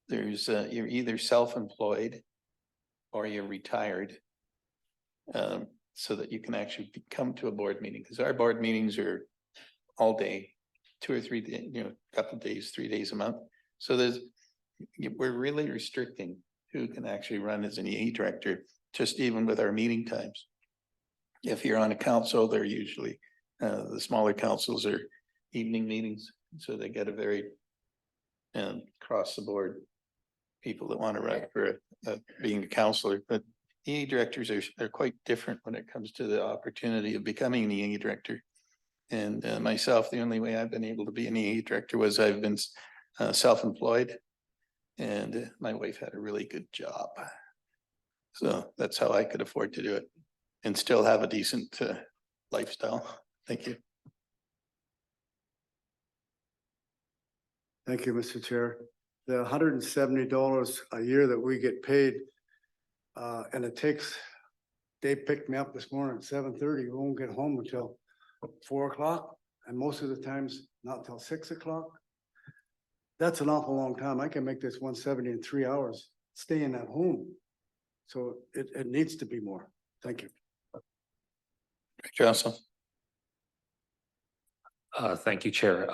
there's, you're either self-employed or you're retired, so that you can actually come to a board meeting, because our board meetings are all day, 2 or 3 days, a couple of days, 3 days a month. So we're really restricting who can actually run as an EA director, just even with our meeting times. If you're on a council, they're usually, the smaller councils are evening meetings, so they get a very across the board people that want to run for being a councillor. But EA directors are quite different when it comes to the opportunity of becoming an EA director. And myself, the only way I've been able to be an EA director was I've been self-employed, and my wife had a really good job. So that's how I could afford to do it and still have a decent lifestyle. Thank you. Thank you, Mr. Chair. The $170 a year that we get paid, and it takes, they picked me up this morning at 7:30. We won't get home until 4 o'clock, and most of the times not till 6 o'clock. That's an awful long time. I can make this 170 in 3 hours, staying at home. So it needs to be more. Thank you. Johnson. Thank you, Chair.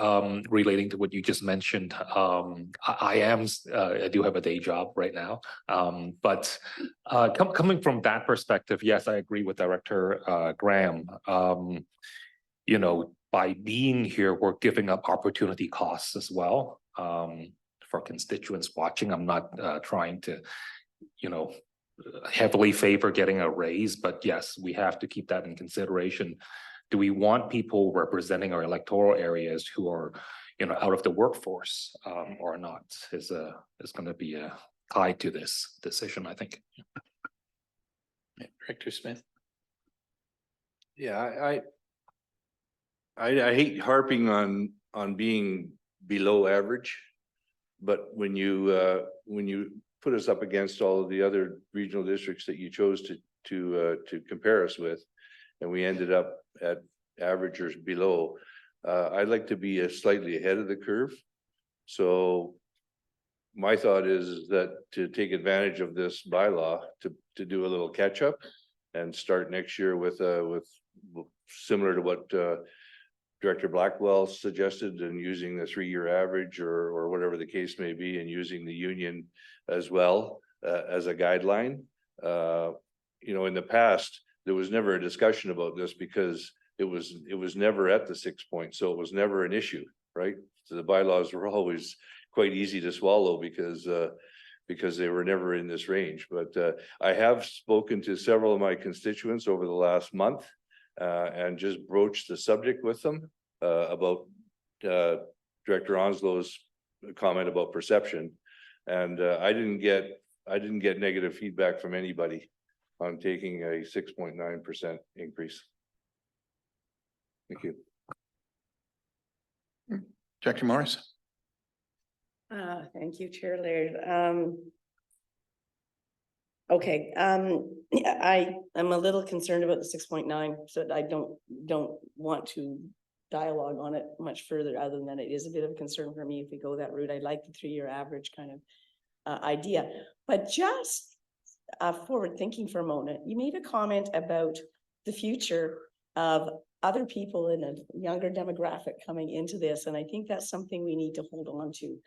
Relating to what you just mentioned, I do have a day job right now. But coming from that perspective, yes, I agree with Director Graham. By being here, we're giving up opportunity costs as well. For constituents watching, I'm not trying to, heavily favor getting a raise, but yes, we have to keep that in consideration. Do we want people representing our electoral areas who are, out of the workforce, or not? Is going to be tied to this decision, I think. Director Smith. Yeah, I hate harping on being below average, but when you put us up against all of the other regional districts that you chose to compare us with, and we ended up at average or below, I'd like to be slightly ahead of the curve. So my thought is that to take advantage of this bylaw to do a little catch up and start next year with similar to what Director Blackwell suggested, and using the 3-year average or whatever the case may be, and using the union as well as a guideline. In the past, there was never a discussion about this because it was never at the 6 points, so it was never an issue, right? So the bylaws were always quite easy to swallow because they were never in this range. But I have spoken to several of my constituents over the last month, and just broached the subject with them about Director Onslow's comment about perception, and I didn't get negative feedback from anybody on taking a 6.9% increase. Thank you. Director Morris. Thank you, Chair Laird. Okay, I am a little concerned about the 6.9, so I don't want to dialogue on it much further, other than it is a bit of a concern for me if we go that route. I like the 3-year average kind of idea, but just forward thinking for a moment, you made a comment about the future of other people in a younger demographic coming into this, and I think that's something we need to hold on to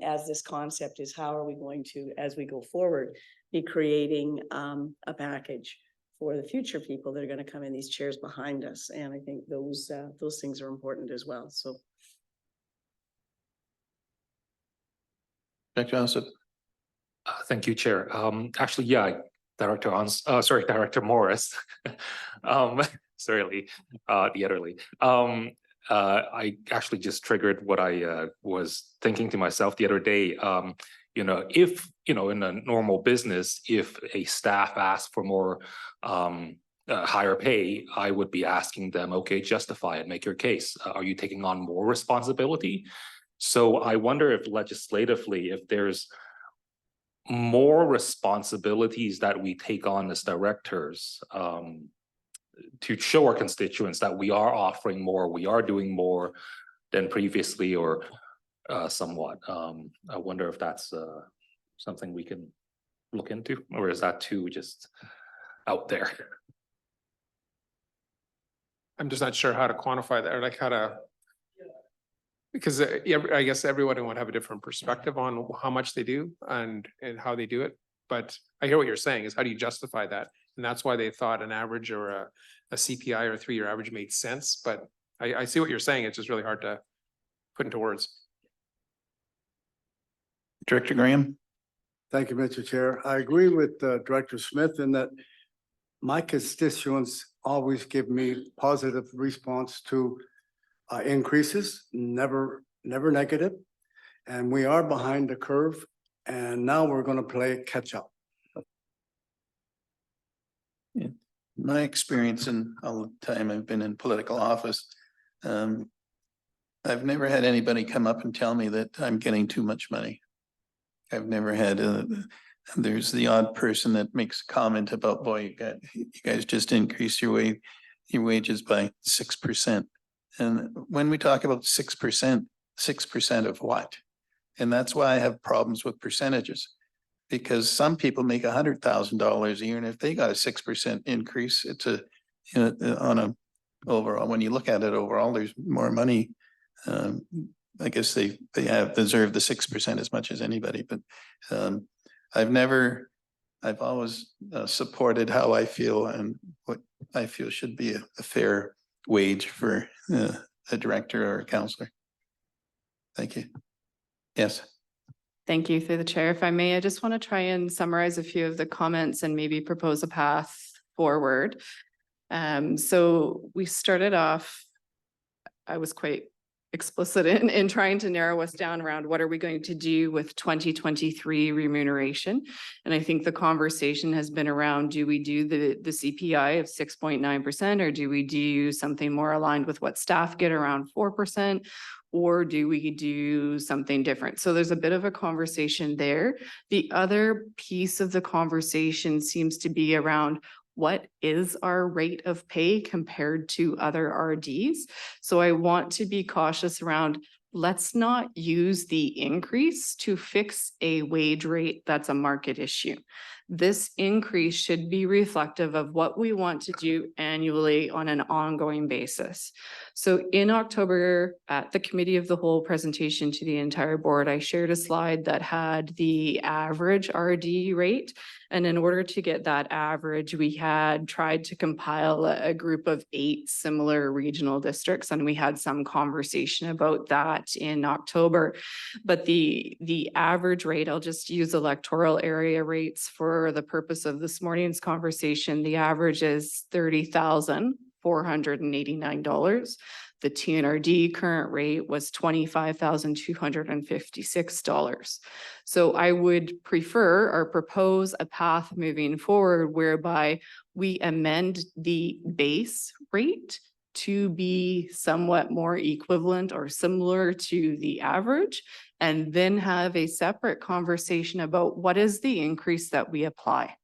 as this concept is, how are we going to, as we go forward, be creating a package for the future people that are going to come in these chairs behind us. And I think those things are important as well. So Director Onslaught. Thank you, Chair. Actually, yeah, Director Morris. Sorry, Lee, the other Lee. I actually just triggered what I was thinking to myself the other day. You know, if, you know, in a normal business, if a staff asks for more higher pay, I would be asking them, okay, justify it, make your case. Are you taking on more responsibility? So I wonder if legislatively, if there's more responsibilities that we take on as directors, to show our constituents that we are offering more, we are doing more than previously, or somewhat. I wonder if that's something we can look into, or is that too just out there? I'm just not sure how to quantify that, or like how to. Because I guess everyone would have a different perspective on how much they do and how they do it. But I hear what you're saying is how do you justify that? And that's why they thought an average or a CPI or a 3-year average made sense. But I see what you're saying. It's just really hard to put into words. Director Graham. Thank you, Mr. Chair. I agree with Director Smith in that my constituents always give me positive response to increases, never negative. And we are behind the curve. And now we're going to play catch up. Yeah. My experience in all the time I've been in political office, I've never had anybody come up and tell me that I'm getting too much money. I've never had there's the odd person that makes a comment about, boy, you guys just increased your wages by 6%. And when we talk about 6%, 6% of what? And that's why I have problems with percentages, because some people make $100,000 a year, and if they got a 6% increase, it's a, you know, on a overall, when you look at it overall, there's more money. I guess they have deserved the 6% as much as anybody, but I've always supported how I feel and what I feel should be a fair wage for a director or a counselor. Thank you. Yes. Thank you, through the chair. If I may, I just want to try and summarize a few of the comments and maybe propose a path forward. So we started off, I was quite explicit in trying to narrow us down around what are we going to do with 2023 remuneration. And I think the conversation has been around, do we do the CPI of 6.9%, or do we do something more aligned with what staff get around 4%? Or do we do something different? So there's a bit of a conversation there. The other piece of the conversation seems to be around what is our rate of pay compared to other RDs? So I want to be cautious around, let's not use the increase to fix a wage rate that's a market issue. This increase should be reflective of what we want to do annually on an ongoing basis. So in October, at the committee of the whole presentation to the entire board, I shared a slide that had the average RD rate. And in order to get that average, we had tried to compile a group of 8 similar regional districts, and we had some conversation about that in October. But the average rate, I'll just use electoral area rates for the purpose of this morning's conversation. The average is $30,489. The TNRD current rate was $25,256. So I would prefer or propose a path moving forward whereby we amend the base rate to be somewhat more equivalent or similar to the average, and then have a separate conversation about what is the increase that we apply.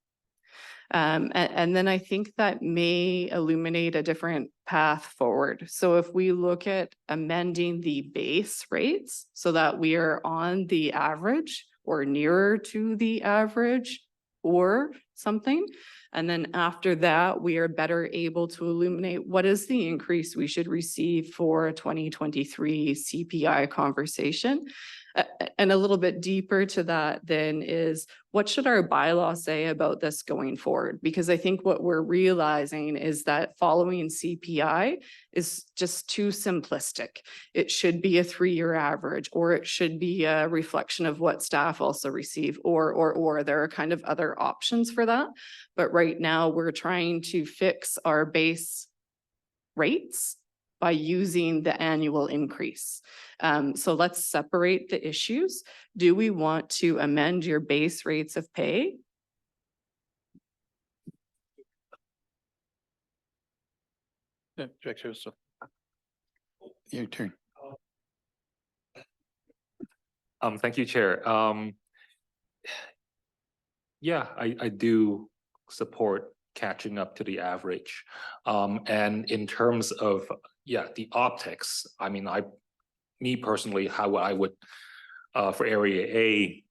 And then I think that may illuminate a different path forward. So if we look at amending the base rates so that we are on the average or nearer to the average, or something. And then after that, we are better able to illuminate what is the increase we should receive for a 2023 CPI conversation. And a little bit deeper to that then is what should our bylaw say about this going forward? Because I think what we're realizing is that following CPI is just too simplistic. It should be a 3-year average, or it should be a reflection of what staff also receive, or there are kind of other options for that. But right now we're trying to fix our base rates by using the annual increase. So let's separate the issues. Do we want to amend your base rates of pay? Director, so your turn. Thank you, Chair. Yeah, I do support catching up to the average. And in terms of, yeah, the optics, I mean, me personally, how I would, for Area A,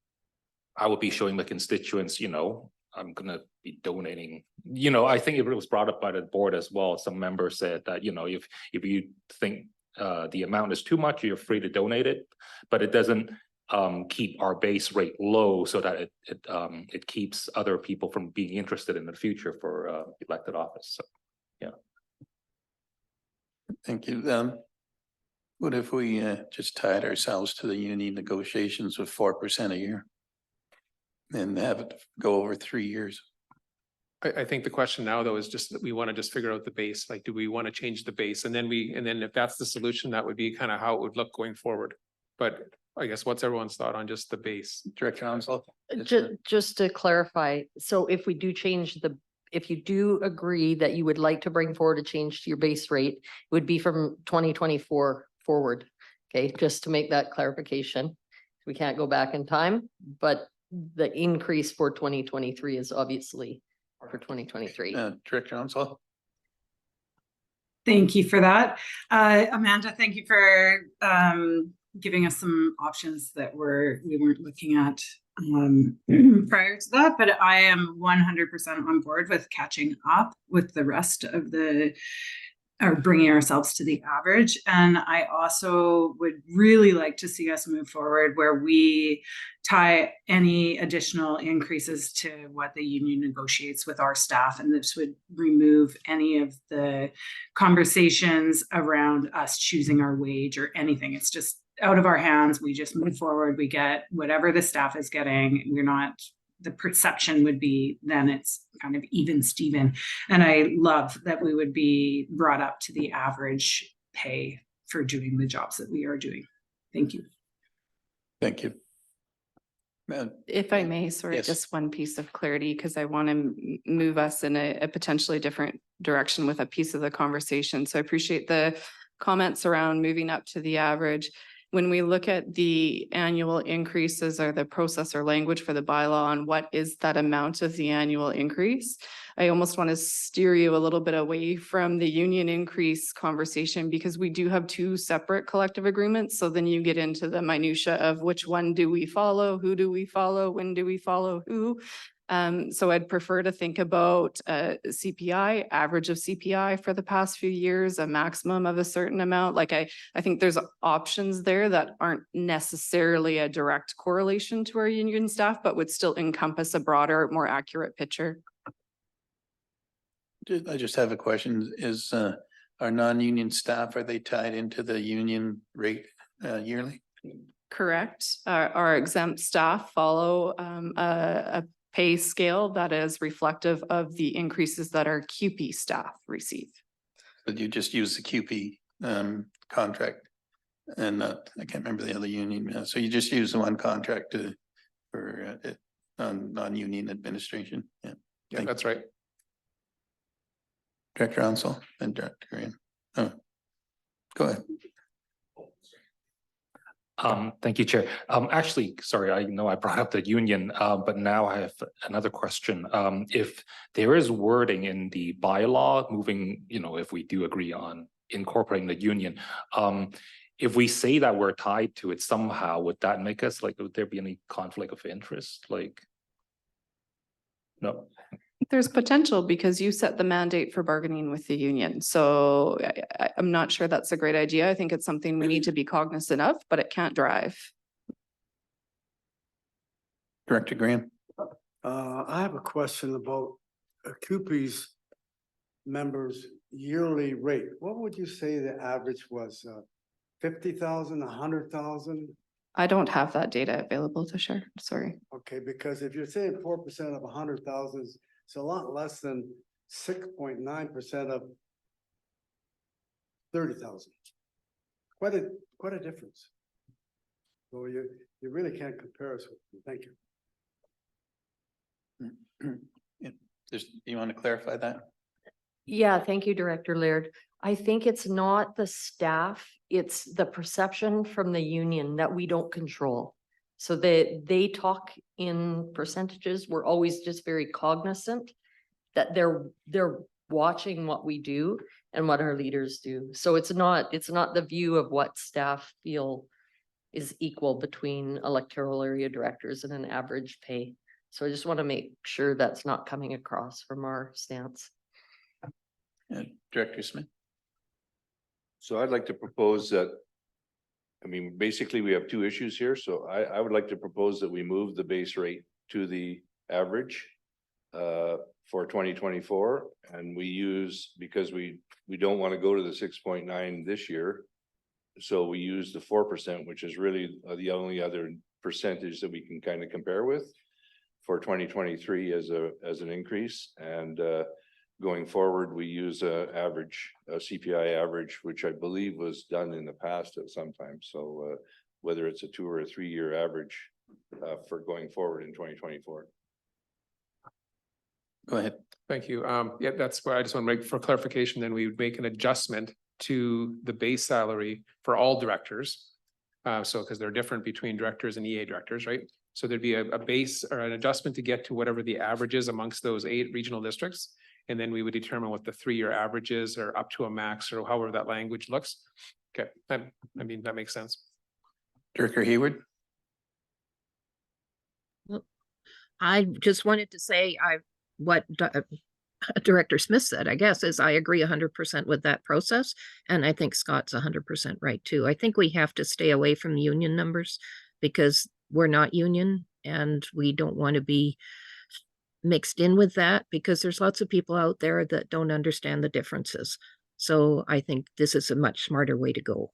I would be showing my constituents, you know, I'm gonna be donating. You know, I think it was brought up by the board as well. Some members said that, you know, if you think the amount is too much, you're free to donate it, but it doesn't keep our base rate low so that it keeps other people from being interested in the future for elected office. So, yeah. Thank you. What if we just tied ourselves to the union negotiations with 4% a year? And have it go over 3 years? I think the question now, though, is just that we want to just figure out the base. Like, do we want to change the base? And then if that's the solution, that would be kind of how it would look going forward. But I guess what's everyone's thought on just the base? Director Onslow? Just to clarify, so if we do change if you do agree that you would like to bring forward a change to your base rate, it would be from 2024 forward. Okay, just to make that clarification. We can't go back in time, but the increase for 2023 is obviously for 2023. Director Onslow? Thank you for that. Amanda, thank you for giving us some options that we weren't looking at prior to that, but I am 100% on board with catching up with the rest of or bringing ourselves to the average. And I also would really like to see us move forward where we tie any additional increases to what the union negotiates with our staff. And this would remove any of the conversations around us choosing our wage or anything. It's just out of our hands. We just move forward. We get whatever the staff is getting. The perception would be then it's kind of even Steven. And I love that we would be brought up to the average pay for doing the jobs that we are doing. Thank you. Thank you. If I may, sorry, Yes. just one piece of clarity, because I want to move us in a potentially different direction with a piece of the conversation. So I appreciate the comments around moving up to the average. When we look at the annual increases or the process or language for the bylaw on what is that amount of the annual increase, I almost want to steer you a little bit away from the union increase conversation because we do have 2 separate collective agreements. So then you get into the minutia of which one do we follow, who do we follow, when do we follow who. So I'd prefer to think about CPI, average of CPI for the past few years, a maximum of a certain amount. Like I think there's options there that aren't necessarily a direct correlation to our union staff, but would still encompass a broader, more accurate picture. I just have a question. Is our non-union staff, are they tied into the union rate yearly? Correct. Our exempt staff follow a pay scale that is reflective of the increases that our QP staff receive. But you just use the QP contract and not, I can't remember the other union. So you just use the one contract for non-union administration. Yeah. Yeah, that's right. Director Ansel and Director Ian. Oh, go ahead. Thank you, Chair. Actually, sorry, I know I brought up the union, but now I have another question. If there is wording in the bylaw moving, you know, if we do agree on incorporating the union, if we say that we're tied to it somehow, would that make us like, would there be any conflict of interest? Like, No. There's potential because you set the mandate for bargaining with the union. So I'm not sure that's a great idea. I think it's something we need to be cognizant of, but it can't drive. Director Graham. I have a question about CUPE's members' yearly rate. What would you say the average was? 50,000, 100,000? I don't have that data available to share. Sorry. Okay, because if you're saying 4% of 100,000, it's a lot less than 6.9% of 30,000. Quite a difference. So you really can't compare us with them. Thank you. Just, you want to clarify that? Yeah, thank you, Director Laird. I think it's not the staff, it's the perception from the union that we don't control. So they talk in percentages. We're always just very cognizant that they're watching what we do and what our leaders do. So it's not the view of what staff feel is equal between electoral area directors and an average pay. So I just want to make sure that's not coming across from our stance. Director Smith. So I'd like to propose that, I mean, basically we have two issues here. So I would like to propose that we move the base rate to the average for 2024. And we use, because we don't want to go to the 6.9 this year. So we use the 4%, which is really the only other percentage that we can kind of compare with for 2023 as an increase. And going forward, we use a CPI average, which I believe was done in the past at some time. So whether it's a 2 or a 3 year average for going forward in 2024. Go ahead. Thank you. Yeah, that's what I just want to make for clarification. Then we would make an adjustment to the base salary for all directors. So because they're different between directors and EA directors, right? So there'd be a base or an adjustment to get to whatever the average is amongst those 8 regional districts. And then we would determine what the 3 year averages or up to a max or however that language looks. Okay, I mean, that makes sense. Director Hayward. I just wanted to say what Director Smith said, I guess, is I agree 100% with that process. And I think Scott's 100% right too. I think we have to stay away from union numbers because we're not union and we don't want to be mixed in with that because there's lots of people out there that don't understand the differences. So I think this is a much smarter way to go.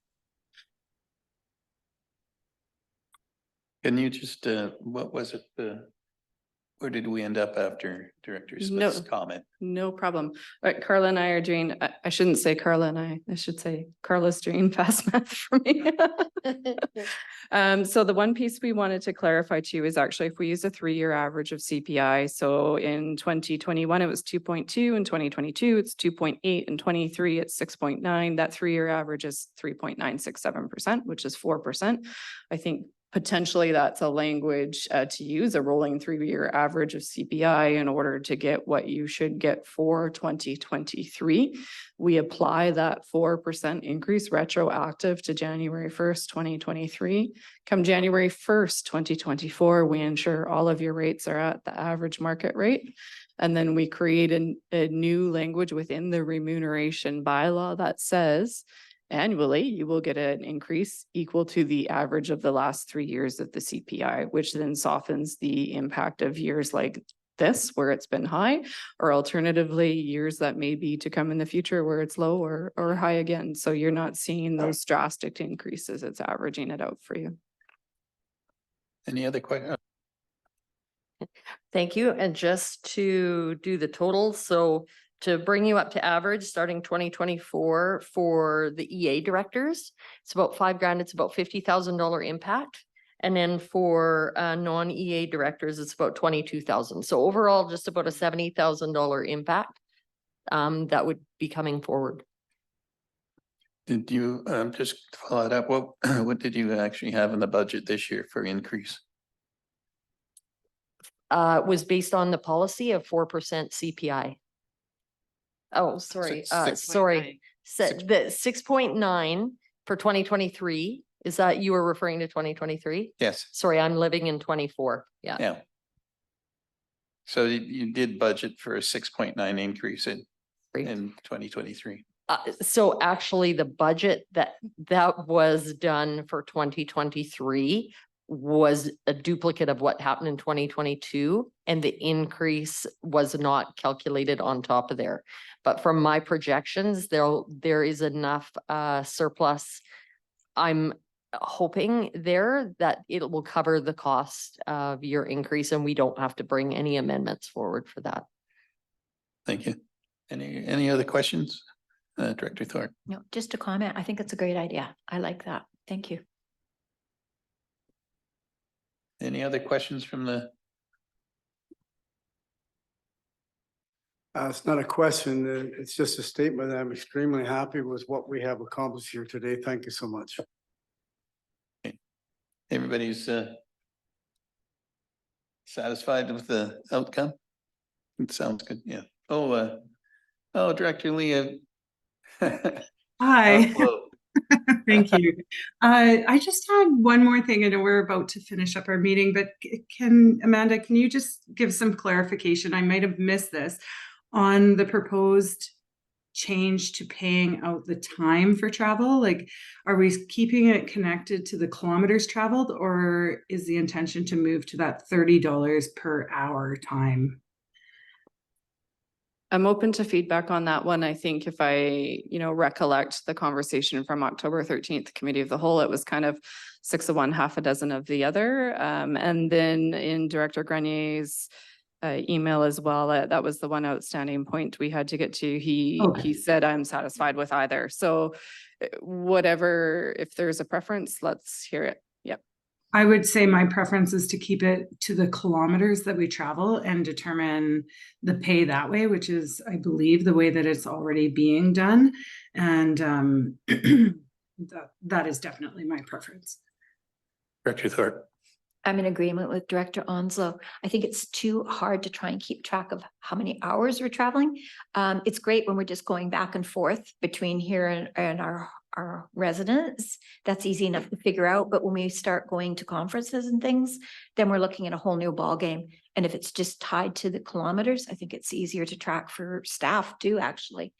Can you just, what was it? Where did we end up after Director Smith's comment? No problem. All right, Carla and I are doing, I shouldn't say Carla and I should say Carla's doing fast math for me. So the one piece we wanted to clarify to you is actually if we use a 3 year average of CPI, so in 2021, it was 2.2, in 2022, it's 2.8, in 23, it's 6.9. That 3 year average is 3.967%, which is 4%. I think potentially that's a language to use, a rolling 3 year average of CPI in order to get what you should get for 2023. We apply that 4% increase retroactive to January 1st, 2023. Come January 1st, 2024, we ensure all of your rates are at the average market rate. And then we create a new language within the remuneration bylaw that says annually, you will get an increase equal to the average of the last 3 years of the CPI, which then softens the impact of years like this, where it's been high, or alternatively, years that may be to come in the future where it's low or high again. So you're not seeing those drastic increases. It's averaging it out for you. Any other questions? Thank you. And just to do the totals, so to bring you up to average starting 2024 for the EA directors, it's about $5,000. It's about $50,000 impact. And then for non-EA directors, it's about 22,000. So overall, just about a $70,000 impact that would be coming forward. Did you just follow it up? What did you actually have in the budget this year for increase? Was based on the policy of 4% CPI. Oh, sorry, sorry. The 6.9 for 2023. Is that you were referring to 2023? Yes. Sorry, I'm living in 24. Yeah. Yeah. So you did budget for a 6.9 increase in Right. 2023. So actually, the budget that was done for 2023 was a duplicate of what happened in 2022, and the increase was not calculated on top of there. But from my projections, there is enough surplus. I'm hoping there that it will cover the cost of your increase, and we don't have to bring any amendments forward for that. Thank you. Any other questions? Director Thorpe? No, just a comment. I think it's a great idea. I like that. Thank you. Any other questions from the? It's not a question. It's just a statement. I'm extremely happy with what we have accomplished here today. Thank you so much. Everybody's satisfied with the outcome? It sounds good, yeah. Oh, Director Leah. Hi. Hello. Thank you. I just had one more thing. I know we're about to finish up our meeting, but Amanda, can you just give some clarification? I might have missed this on the proposed change to paying out the time for travel. Like, are we keeping it connected to the kilometers traveled, or is the intention to move to that $30 per hour time? I'm open to feedback on that one. I think if I, recollect the conversation from October 13th, Committee of the Whole, it was kind of 6 of one, half a dozen of the other. And then in Director Granier's email as well, that was the one outstanding point we had to get to. He said, I'm satisfied with either. So whatever, if there's a preference, let's hear it. Yep. I would say my preference is to keep it to the kilometers that we travel and determine the pay that way, which is, I believe, the way that it's already being done. And that is definitely my preference. Director Thorpe. I'm in agreement with Director Onslow. I think it's too hard to try and keep track of how many hours we're traveling. It's great when we're just going back and forth between here and our residents. That's easy enough to figure out. But when we start going to conferences and things, then we're looking at a whole new ballgame. And if it's just tied to the kilometers, I think it's easier to track for staff too, actually.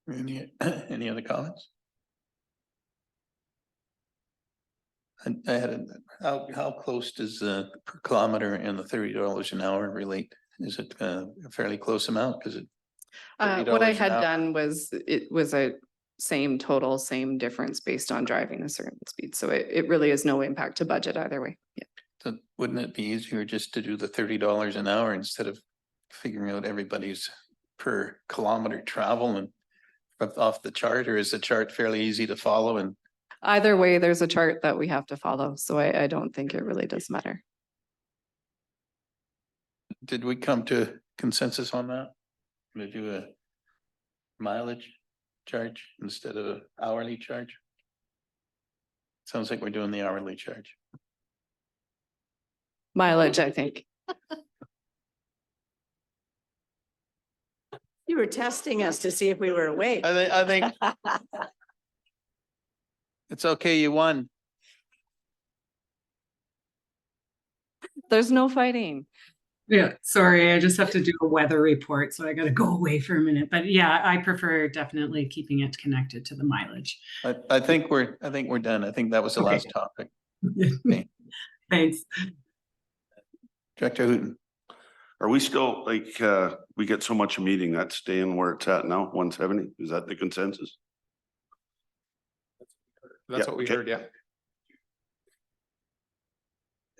Any other comments? I had how close does per kilometer and the $30 an hour relate? Is it a fairly close amount? Because What I had done was, it was a same total, same difference based on driving a certain speed. So it really is no impact to budget either way. Yeah. So wouldn't it be easier just to do the $30 an hour instead of figuring out everybody's per kilometer travel and off the chart, or is the chart fairly easy to follow? And Either way, there's a chart that we have to follow. So I don't think it really does matter. did we come to consensus on that? To do a mileage charge instead of an hourly charge? Sounds like we're doing the hourly charge. Mileage, I think. You were testing us to see if we were awake. I think it's okay, you won. There's no fighting. Yeah, sorry, I just have to do a weather report, so I got to go away for a minute. But yeah, I prefer definitely keeping it connected to the mileage. I think we're done. I think that was the Okay. last topic. Okay. Thanks. Director Hooton. Are we still like, we get so much a meeting, that's staying where it's at now, 170? Is that the consensus? That's Yeah, what we okay. heard, yeah.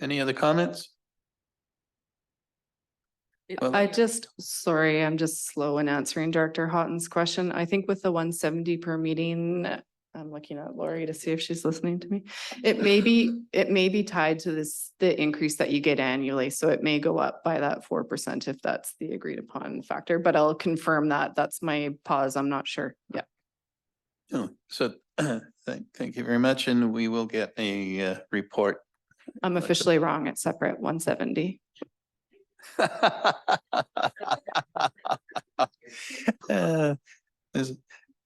Any other comments? Well, Sorry, I'm just slow in answering Director Houghton's question. I think with the 170 per meeting, I'm looking at Lori to see if she's listening to me. It may be tied to the increase that you get annually. So it may go up by that 4% if that's the agreed upon factor, but I'll confirm that. That's my pause. I'm not sure. Yeah. Oh, so thank you very much. And we will get a report. I'm officially wrong. It's separate 170.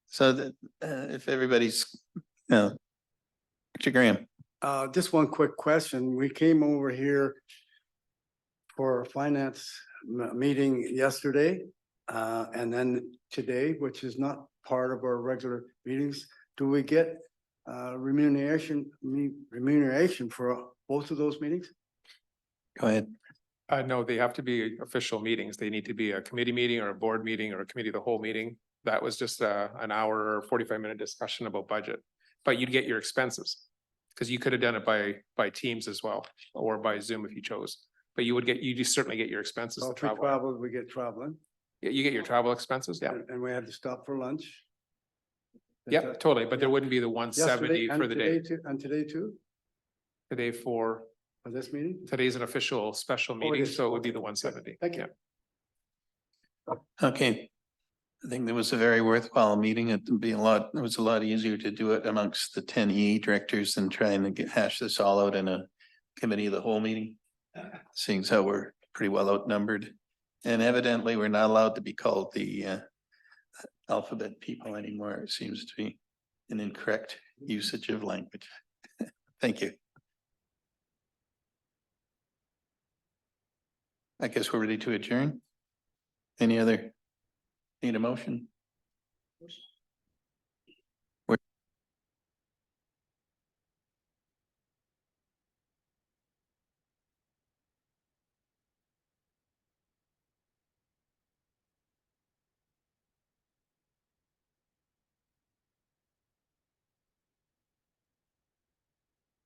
So that if everybody's, Mr. Graham. Just one quick question. We came over here for finance meeting yesterday. And then today, which is not part of our regular meetings, do we get remuneration for both of those meetings? Go ahead. No, they have to be official meetings. They need to be a committee meeting or a board meeting or a committee of the whole meeting. That was just an hour or 45-minute discussion about budget, but you'd get your expenses. Because you could have done it by Teams as well, or by Zoom if you chose, but you just certainly get your expenses So to if we travel. travel, we get traveling. Yeah, you get your travel expenses, yeah. And we had to stop for lunch. Yep, totally, but there Yeah. wouldn't be the one seventy Yesterday for and the day. And today too, Today for, this meeting? today's an official special it meeting, is. so it would be Okay, the good. 170. Thank you. Okay. I think that was a very worthwhile meeting. It was a lot easier to do it amongst the 10 EA directors than trying to hash this all out in a committee of the whole meeting. Seeing as how we're pretty well outnumbered. And evidently, we're not allowed to be called the alphabet people anymore. It seems to be an incorrect usage of language. Thank you. I guess we're ready to adjourn. Any other? Need a motion?